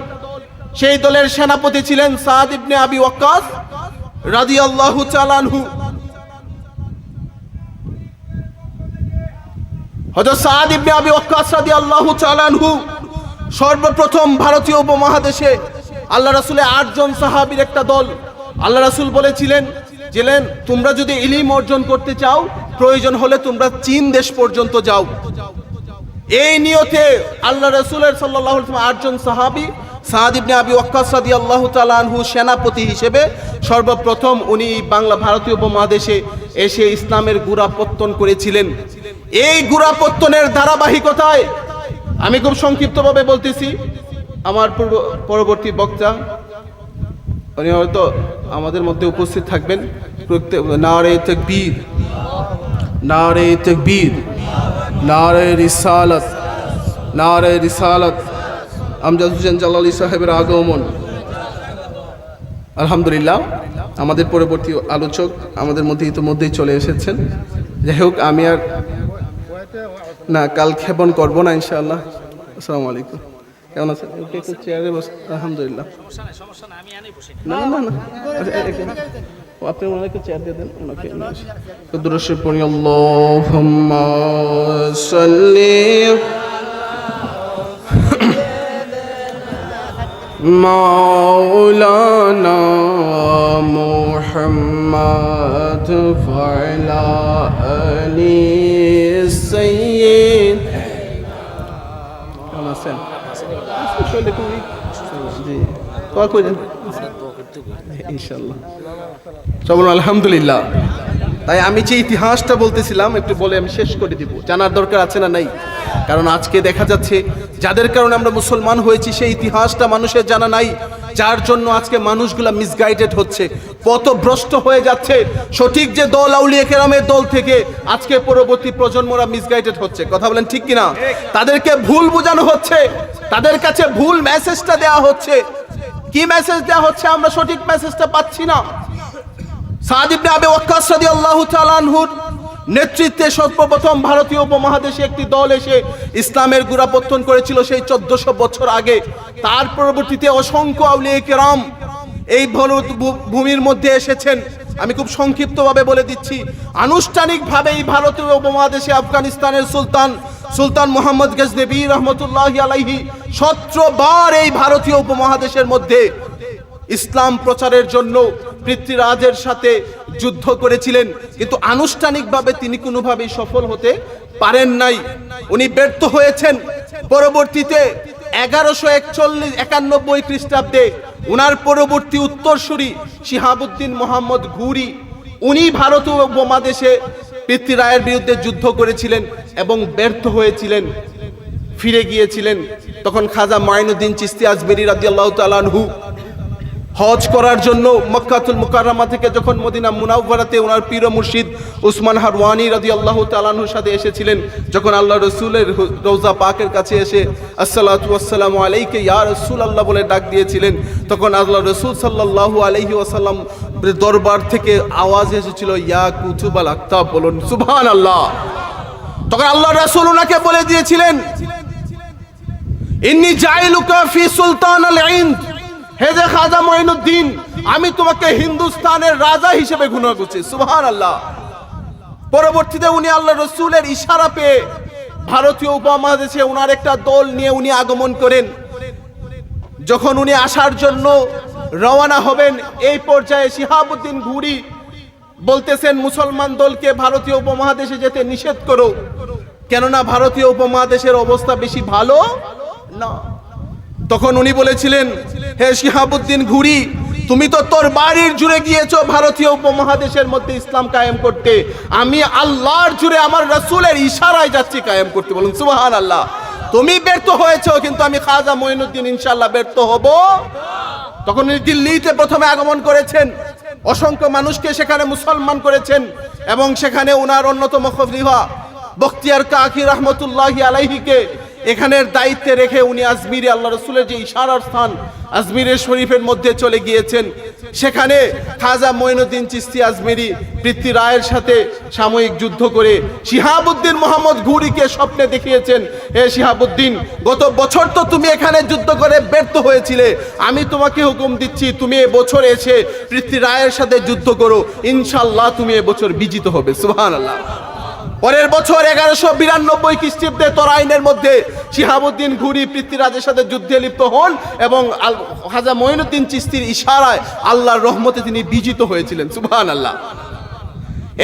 সেই দলের সেনাপতি ছিলেন সাদ ইবনে আবি ওয়াক্কাস রাদিয়াল্লাহু তাআলা আনহু। হযরত সাদ ইবনে আবি ওয়াক্কাস রাদিয়াল্লাহু তাআলা আনহু সর্বপ্রথম ভারতীয় উপমহাদেশে আল্লাহ রাসূলের 8 জন সাহাবীর একটা দল। আল্লাহ রাসূল বলেছিলেন, তোমরা যদি ইলম অর্জন করতে চাও, প্রয়োজন হলে তোমরা চীন দেশ পর্যন্ত যাও। এই নিয়তে আল্লাহ রাসূলের সাল্লাল্লাহু আলাইহি ওয়াসাল্লাম 8 জন সাহাবী, সাদ ইবনে আবি ওয়াক্কাস রাদিয়াল্লাহু তাআলা আনহু সেনাপতি হিসেবে সর্বপ্রথম উনি ভারতীয় উপমহাদেশে এসে ইসলামের গোড়াপত্তন করেছিলেন। এই গোড়াপত্তনের ধারাবাহিকতায় আমি খুব সংক্ষিপ্তভাবে বলতেছি, আমার পরবর্তী বক্তা উনি হয়তো আমাদের মধ্যে উপস্থিত থাকবেন। নারে তাকবীর, নারে তাকবীর, নারে রিসালাত, নারে রিসালাত। আমজাদ হোসেন জালালী সাহেবের আগমন। আলহামদুলিল্লাহ, আমাদের পরবর্তী আলোচক আমাদের মধ্যে ইতিমধ্যেই চলে এসেছেন। যাই হোক, আমি আর না কাল ক্ষেপণ করবো না ইনশাআল্লাহ। আসসালামু আলাইকুম, কেমন আছেন? একটু চেয়ারে বস। আলহামদুলিল্লাহ, না না না, আপনি ওনাকে চেয়ার দিয়ে দেন, ওনাকে দুরূদ পড়ি। আল্লাহুম্মা সাল্লি মাওলানা মুহাম্মদ ওয়ালা আলি সাইয়্যিদ। কেমন আছেন? জি, দোয়া করেন ইনশাআল্লাহ। চলুন, আলহামদুলিল্লাহ। তাই আমি যে ইতিহাসটা বলতেছিলাম একটু বলে আমি শেষ করে দিব। জানার দরকার আছে না নাই? কারণ আজকে দেখা যাচ্ছে যাদের কারণে আমরা মুসলমান হয়েছি সেই ইতিহাসটা মানুষের জানা নাই, যার জন্য আজকে মানুষগুলা মিসগাইডেড হচ্ছে, পথভ্রষ্ট হয়ে যাচ্ছে। সঠিক যে দল আউলিয়া কেরামের দল থেকে আজকে পরবর্তী প্রজন্মরা মিসগাইডেড হচ্ছে। কথা বলেন ঠিক কিনা? তাদেরকে ভুল বোঝানো হচ্ছে, তাদের কাছে ভুল মেসেজটা দেওয়া হচ্ছে। কি মেসেজ দেওয়া হচ্ছে? আমরা সঠিক মেসেজটা পাচ্ছি না। সাদ ইবনে আবি ওয়াক্কাস রাদিয়াল্লাহু তাআলা আনহুর নেতৃত্বে সর্বপ্রথম ভারতীয় উপমহাদেশে একটি দল এসে ইসলামের গোড়াপত্তন করেছিল সেই 1400 বছর আগে। তার পরবর্তীতে অসংখ্য আউলিয়া কেরাম এই ভারত ভূমির মধ্যে এসেছেন। আমি খুব সংক্ষিপ্তভাবে বলে দিচ্ছি। আনুষ্ঠানিকভাবে এই ভারতীয় উপমহাদেশে আফগানিস্তানের সুলতান মোহাম্মদ গজনবী রহমতুল্লাহি আলাইহি 17 বার এই ভারতীয় উপমহাদেশের মধ্যে ইসলাম প্রচারের জন্য পৃথ্বীরাজের সাথে যুদ্ধ করেছিলেন, কিন্তু আনুষ্ঠানিকভাবে তিনি কোনোভাবেই সফল হতে পারেন নাই। উনি ব্যর্থ হয়েছেন। পরবর্তীতে 1191 খ্রিস্টাব্দে উনার পরবর্তী উত্তরসূরি শিহাবুদ্দিন মোহাম্মদ ঘুরি, উনি ভারতীয় উপমহাদেশে পৃথ্বীরায়ের বিরুদ্ধে যুদ্ধ করেছিলেন এবং ব্যর্থ হয়েছিলেন, ফিরে গিয়েছিলেন। তখন খাজা মাইনুদ্দিন চিশতি আজমেরি রাদিয়াল্লাহু তাআলা আনহু হজ করার জন্য মক্কাতুল মুকাররমা থেকে যখন মদিনা মুনাওয়ারাতে ওনার পীর ও মুর্শিদ উসমান হারওয়ানি রাদিয়াল্লাহু তাআলা আনহুর সাথে এসেছিলেন, যখন আল্লাহ রাসূলের রওজা পাকের কাছে এসে আসসালাতু ওয়াসসালামু আলাইকা ইয়া রাসূলুল্লাহ বলে ডাক দিয়েছিলেন, তখন আল্লাহ রাসূল সাল্লাল্লাহু আলাইহি ওয়াসাল্লাম দরবার থেকে আওয়াজ এসেছিল ইয়া কুতুবাল আকতাব, বলুন সুবহানাল্লাহ। তখন আল্লাহ রাসূল ওনাকে বলে দিয়েছিলেন ইন্নী জাইলুকা ফি সুলতানাল ইন্দ, হে যে খাজা মঈনুদ্দিন, আমি তোমাকে হিন্দুস্তানের রাজা হিসেবে ঘোষণা করছি, সুবহানাল্লাহ। পরবর্তীতে উনি আল্লাহ রাসূলের ইশারা পেয়ে ভারতীয় উপমহাদেশে উনার একটা দল নিয়ে উনি আগমন করেন। যখন উনি আসার জন্য রওনা হবেন, এই পর্যায়ে শিহাবুদ্দিন ঘুরি বলতেছেন মুসলমান দলকে ভারতীয় উপমহাদেশে যেতে নিষেধ করো, কেননা ভারতীয় উপমহাদেশের অবস্থা বেশি ভালো না। তখন উনি বলেছিলেন হে শিহাবুদ্দিন ঘুরি, তুমি তো তোর বাড়ির জুড়ে গিয়েছো ভারতীয় উপমহাদেশের মধ্যে ইসলাম কায়েম করতে, আমি আল্লাহর জুড়ে আমার রাসূলের ইশারায় যাচ্ছি কায়েম করতে, বলুন সুবহানাল্লাহ। তুমি ব্যর্থ হয়েছো, কিন্তু আমি খাজা মঈনুদ্দিন ইনশাআল্লাহ ব্যর্থ হব। তখন উনি দিল্লিতে প্রথমে আগমন করেছেন, অসংখ্য মানুষকে সেখানে মুসলমান করেছেন, এবং সেখানে ওনার অন্যতম খলিফা বখতিয়ার কাকি রহমতুল্লাহি আলাইহিকে এখানের দায়িত্বে রেখে উনি আজমিরে আল্লাহ রাসূলের যে ইশারার স্থান আজমিরের শরীফের মধ্যে চলে গিয়েছেন। সেখানে খাজা মঈনুদ্দিন চিশতি আজমিরি পৃথ্বীরায়ের সাথে সাময়িক যুদ্ধ করে শিহাবুদ্দিন মোহাম্মদ ঘুরিকে স্বপ্নে দেখিয়েছেন, হে শিহাবুদ্দিন, গত বছর তো তুমি এখানে যুদ্ধ করে ব্যর্থ হয়েছিলে, আমি তোমাকে হুকুম দিচ্ছি তুমি এবছর এসে পৃথ্বীরায়ের সাথে যুদ্ধ করো, ইনশাআল্লাহ তুমি এবছর বিজিত হবে, সুবহানাল্লাহ। পরের বছর 1192 খ্রিস্টাব্দে তরাইনের মধ্যে শিহাবুদ্দিন ঘুরি পৃথ্বীরাজের সাথে যুদ্ধে লিপ্ত হন, এবং খাজা মঈনুদ্দিন চিশতির ইশারায় আল্লাহর রহমতে তিনি বিজিত হয়েছিলেন, সুবহানাল্লাহ।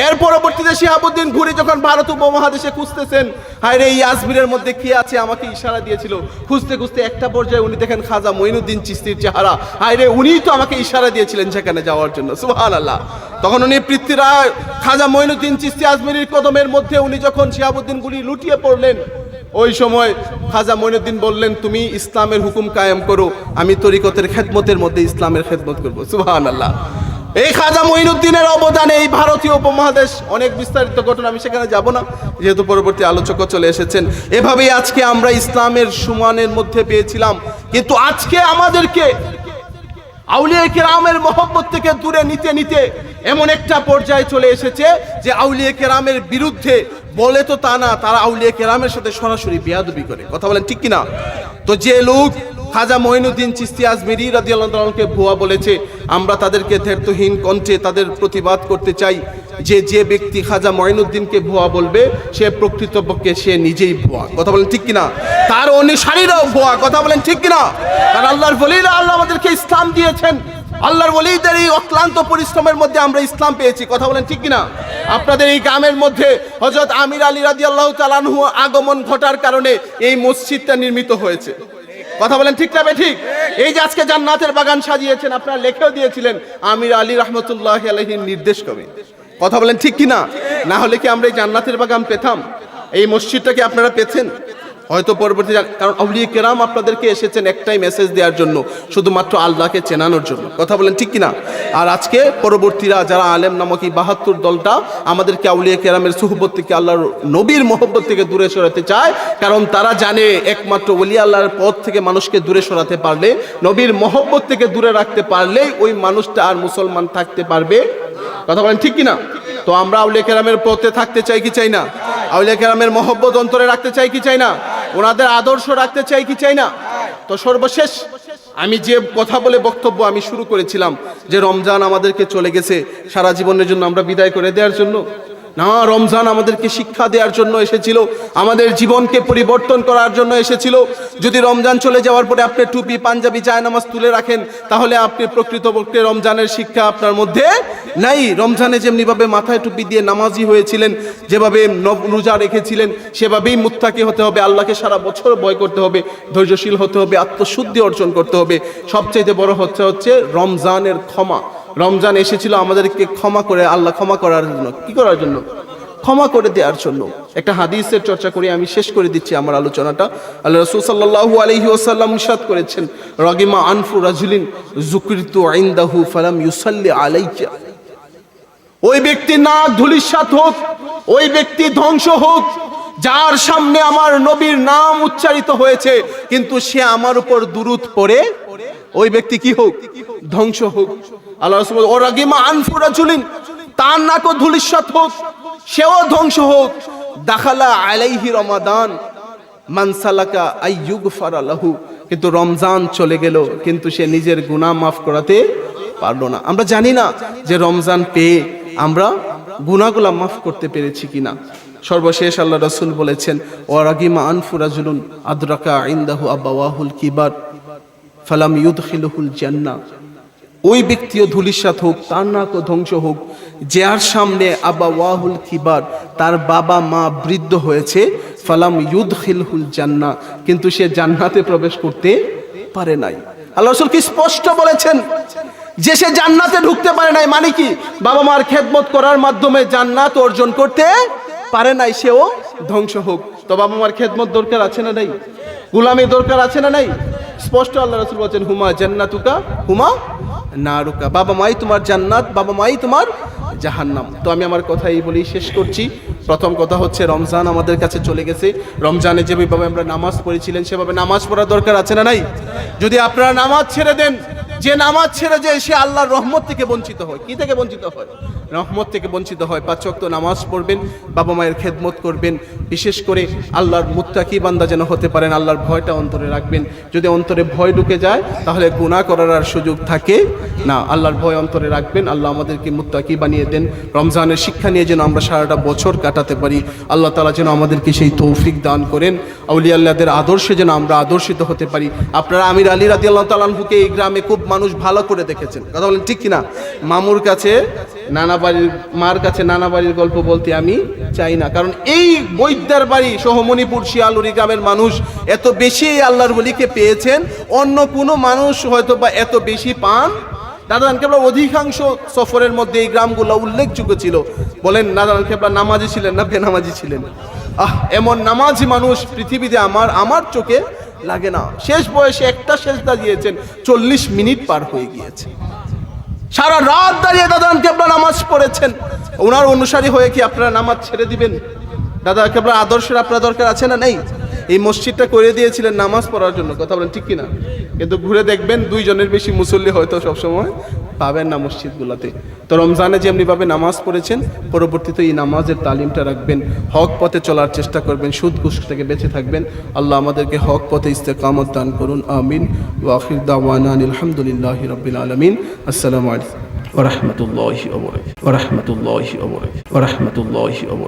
এর পরবর্তীতে শিহাবুদ্দিন ঘুরি যখন ভারত উপমহাদেশে খুঁজতেছেন, হায় রে এই আজমিরের মধ্যে কি আছে, আমাকে ইশারা দিয়েছিল, খুঁজতে খুঁজতে একটা পর্যায়ে উনি দেখেন খাজা মঈনুদ্দিন চিশতির চেহারা, হায় রে উনিই তো আমাকে ইশারা দিয়েছিলেন সেখানে যাওয়ার জন্য, সুবহানাল্লাহ। তখন উনি পৃথ্বীরায় খাজা মঈনুদ্দিন চিশতি আজমিরির কদমের মধ্যে উনি যখন শিহাবুদ্দিন ঘুরি লুটিয়ে পড়লেন, ওই সময় খাজা মঈনুদ্দিন বললেন তুমি ইসলামের হুকুম কায়েম করো, আমি তরিকতের খেদমতের মধ্যে ইসলামের খেদমত করবো, সুবহানাল্লাহ। এই খাজা মঈনুদ্দিনের অবদানে এই ভারতীয় উপমহাদেশ, অনেক বিস্তারিত ঘটনা, আমি সেখানে যাব না যেহেতু পরবর্তী আলোচকও চলে এসেছেন। এভাবেই আজকে আমরা ইসলামের সুমানের মধ্যে পেয়েছিলাম, কিন্তু আজকে আমাদেরকে আউলিয়া কেরামের মহব্বত থেকে দূরে নিতে নিতে এমন একটা পর্যায়ে চলে এসেছে যে আউলিয়া কেরামের বিরুদ্ধে বলে তো তা না, তারা আউলিয়া কেরামের সাথে সরাসরি বেয়াদবি করে, কথা বলেন ঠিক কিনা? তো যে লোক খাজা মঈনুদ্দিন চিশতি আজমিরি রাদিয়াল্লাহু তাআলাকে ভুয়া বলেছে, আমরা তাদেরকে ধৈর্যহীন কণ্ঠে তাদের প্রতিবাদ করতে চাই যে যে ব্যক্তি খাজা মঈনুদ্দিনকে ভুয়া বলবে সে প্রকৃতপক্ষে সে নিজেই ভুয়া, কথা বলেন ঠিক কিনা? তার অনুসারীরাও ভুয়া, কথা বলেন ঠিক কিনা? কারণ আল্লাহর ওলিরা আল্লাহ আমাদেরকে ইসলাম দিয়েছেন, আল্লাহর ওলিদের এই অক্লান্ত পরিশ্রমের মধ্যে আমরা ইসলাম পেয়েছি, কথা বলেন ঠিক কিনা? আপনাদের এই গ্রামের মধ্যে হযরত আমির আলী রাদিয়াল্লাহু তাআলা আনহু আগমন ঘটার কারণে এই মসজিদটা নির্মিত হয়েছে, কথা বলেন ঠিক না ঠিক? এই যে আজকে জান্নাতের বাগান সাজিয়েছেন, আপনারা লিখেও দিয়েছিলেন আমির আলী রাহমাতুল্লাহি আলাইহির নির্দেশ কবে, কথা বলেন ঠিক কিনা? না হলে কি আমরা এই জান্নাতের বাগান পেতাম? এই মসজিদটাকে আপনারা পেতেন হয়তো পরবর্তী, কারণ আউলিয়া কেরাম আপনাদেরকে এসেছেন একটাই মেসেজ দেওয়ার জন্য, শুধুমাত্র আল্লাহকে চেনানোর জন্য, কথা বলেন ঠিক কিনা? আর আজকে পরবর্তীরা যারা আলেম নামক এই 72 দলটা আমাদেরকে আউলিয়া কেরামের সুহবত থেকে আল্লাহর নবীর মহব্বত থেকে দূরে সরাতে চায়, কারণ তারা জানে একমাত্র ওলি আল্লাহর পথ থেকে মানুষকে দূরে সরাতে পারলে, নবীর মহব্বত থেকে দূরে রাখতে পারলেই ওই মানুষটা আর মুসলমান থাকতে পারবে, কথা বলেন ঠিক কিনা? তো আমরা আউলিয়া কেরামের পথে থাকতে চাই কি চাই না? আউলিয়া কেরামের মহব্বত অন্তরে রাখতে চাই কি চাই না? ওনাদের আদর্শ রাখতে চাই কি চাই না? তো সর্বশেষ আমি যে কথা বলে বক্তব্য আমি শুরু করেছিলাম যে রমজান আমাদেরকে চলে গেছে সারা জীবনের জন্য আমরা বিদায় করে দেওয়ার জন্য না, রমজান আমাদেরকে শিক্ষা দেওয়ার জন্য এসেছিল, আমাদের জীবনকে পরিবর্তন করার জন্য এসেছিল। যদি রমজান চলে যাওয়ার পরে আপনি টুপি পাঞ্জাবি জায়নামাজ তুলে রাখেন, তাহলে আপনি প্রকৃতপক্ষে রমজানের শিক্ষা আপনার মধ্যে নাই। রমজানে যেমনিভাবে মাথায় টুপি দিয়ে নামাজি হয়েছিলেন, যেভাবে রোজা রেখেছিলেন, সেভাবেই মুত্তাকি হতে হবে, আল্লাহকে সারা বছর ভয় করতে হবে, ধৈর্যশীল হতে হবে, আত্মশুদ্ধি অর্জন করতে হবে। সবচাইতে বড় হচ্ছে রমজানের ক্ষমা। রমজান এসেছিল আমাদেরকে ক্ষমা করে, আল্লাহ ক্ষমা করার জন্য, কি করার জন্য? ক্ষমা করে দেওয়ার জন্য। একটা হাদিসের চর্চা করে আমি শেষ করে দিচ্ছি আমার আলোচনাটা। আল্লাহ রাসূল সাল্লাল্লাহু আলাইহি ওয়াসাল্লাম ইরশাদ করেছেন, রাগিমা আনফু রাজুলিন যুকিরতু ইনদাহু ফালাম ইউসাল্লি আলাইয়া। ওই ব্যক্তি নাক ধূলিসাৎ হোক, ওই ব্যক্তি ধ্বংস হোক, যার সামনে আমার নবীর নাম উচ্চারিত হয়েছে কিন্তু সে আমার উপর দুরূদ পড়ে, ওই ব্যক্তি কি হোক? ধ্বংস হোক। আল্লাহ রাসূল ও রাগিমা আনফু রাজুলিন, তার নাকও ধূলিসাৎ হোক, সেও ধ্বংস হোক। দাখালা আলাইহি রমাদান মান সালাকা আইয়ুগফারা লাহু, কিন্তু রমজান চলে গেল কিন্তু সে নিজের গুনাহ মাফ করাতে পারলো না। আমরা জানি না যে রমজান পেয়ে আমরা গুনাহগুলো মাফ করতে পেরেছি কিনা। সর্বশেষ আল্লাহ রাসূল বলেছেন, ওয়া রাগিমা আনফু রাজুলুন আদরাকা ইনদাহু আবাওয়াহুল কিবার ফালাম ইউদখিলুহুল জান্নাহ। ওই ব্যক্তিও ধূলিসাৎ হোক, তার নাকও ধ্বংস হোক, যার সামনে আবাওয়াহুল কিবার, তার বাবা মা বৃদ্ধ হয়েছে, ফালাম ইউদখিলহুল জান্নাহ, কিন্তু সে জান্নাতে প্রবেশ করতে পারে নাই। আল্লাহ রাসূল কি স্পষ্ট বলেছেন যে সে জান্নাতে ঢুকতে পারে নাই, মানে কি? বাবা মার খেদমত করার মাধ্যমে জান্নাত অর্জন করতে পারে নাই, সেও ধ্বংস হোক। তো বাবা মার খেদমত দরকার আছে না নাই? গোলামি দরকার আছে না নাই? স্পষ্ট আল্লাহ রাসূল বলেছেন, হুমা জান্নাতুকা হুমা নারুকা। বাবা মাই তোমার জান্নাত, বাবা মাই তোমার জাহান্নাম। তো আমি আমার কথাই বলি, শেষ করছি। প্রথম কথা হচ্ছে, রমজান আমাদের কাছে চলে গেছে। রমজানে যেভাবে আমরা নামাজ পড়েছিলেন সেভাবে নামাজ পড়ার দরকার আছে না নাই? যদি আপনারা নামাজ ছেড়ে দেন, যে নামাজ ছেড়ে যায় সে আল্লাহর রহমত থেকে বঞ্চিত হয়। কি থেকে বঞ্চিত হয়? রহমত থেকে বঞ্চিত হয়। 5 ওয়াক্ত নামাজ পড়বেন, বাবা মায়ের খেদমত করবেন, বিশেষ করে আল্লাহর মুত্তাকি বান্দা যেন হতে পারেন, আল্লাহর ভয়টা অন্তরে রাখবেন। যদি অন্তরে ভয় ঢুকে যায় তাহলে গুনাহ করার আর সুযোগ থাকে না। আল্লাহর ভয় অন্তরে রাখবেন। আল্লাহ আমাদেরকে মুত্তাকি বানিয়ে দেন। রমজানের শিক্ষা নিয়ে যেন আমরা সারাটা বছর কাটাতে পারি। আল্লাহ তাআলা যেন আমাদেরকে সেই তৌফিক দান করেন। আউলিয়া আল্লাহদের আদর্শে যেন আমরা আদর্শিত হতে পারি। আপনারা আমির আলী রাদিয়াল্লাহু তাআলা আনহুকে এই গ্রামে খুব মানুষ ভালো করে দেখেছেন, কথা বলেন ঠিক কিনা? মামুর কাছে নানা বাড়ির, মার কাছে নানা বাড়ির গল্প বলতে আমি চাই না, কারণ এই বৈদ্যার বাড়ি সোহমণিপুর শিয়ালুরি গ্রামের মানুষ এত বেশি আল্লাহর ওলিকে পেয়েছেন, অন্য কোনো মানুষ হয়তো বা এত বেশি পান। নাদান কেবলা অধিকাংশ সফরের মধ্যে এই গ্রামগুলো উল্লেখযোগ্য ছিল। বলেন নাদান কেবলা নামাজি ছিলেন না বেনামাজি ছিলেন? এমন নামাজি মানুষ পৃথিবীতে আমার চোখে লাগে না। শেষ বয়সে একটা সেজদা দিয়েছেন, 40 মিনিট পার হয়ে গিয়েছে। সারা রাত দাঁড়িয়ে দাদান কেবলা নামাজ পড়েছেন। ওনার অনুসারী হয়ে কি আপনারা নামাজ ছেড়ে দিবেন? দাদা কেবলা আদর্শের আপনার দরকার আছে না? নেই। এই মসজিদটা করে দিয়েছিলেন নামাজ পড়ার জন্য, কথা বলেন ঠিক কিনা? কিন্তু ঘুরে দেখবেন 2 জনের বেশি মুসল্লি হয়তো সবসময় পাবেন না মসজিদগুলোতে। তো রমজানে যেমনিভাবে নামাজ পড়েছেন, পরবর্তীতে এই নামাজের তালিমটা রাখবেন, হক পথে চলার চেষ্টা করবেন, সুদ ঘুষ থেকে বেঁচে থাকবেন। আল্লাহ আমাদেরকে হক পথে ইস্তেকামত দান করুন, আমিন। ওয়া আখির দাওয়ানা আলহামদুলিল্লাহি রাব্বিল আলামিন। আসসালামু আলাইকুম ওয়া রাহমাতুল্লাহি ওয়া বারাকাতুহু।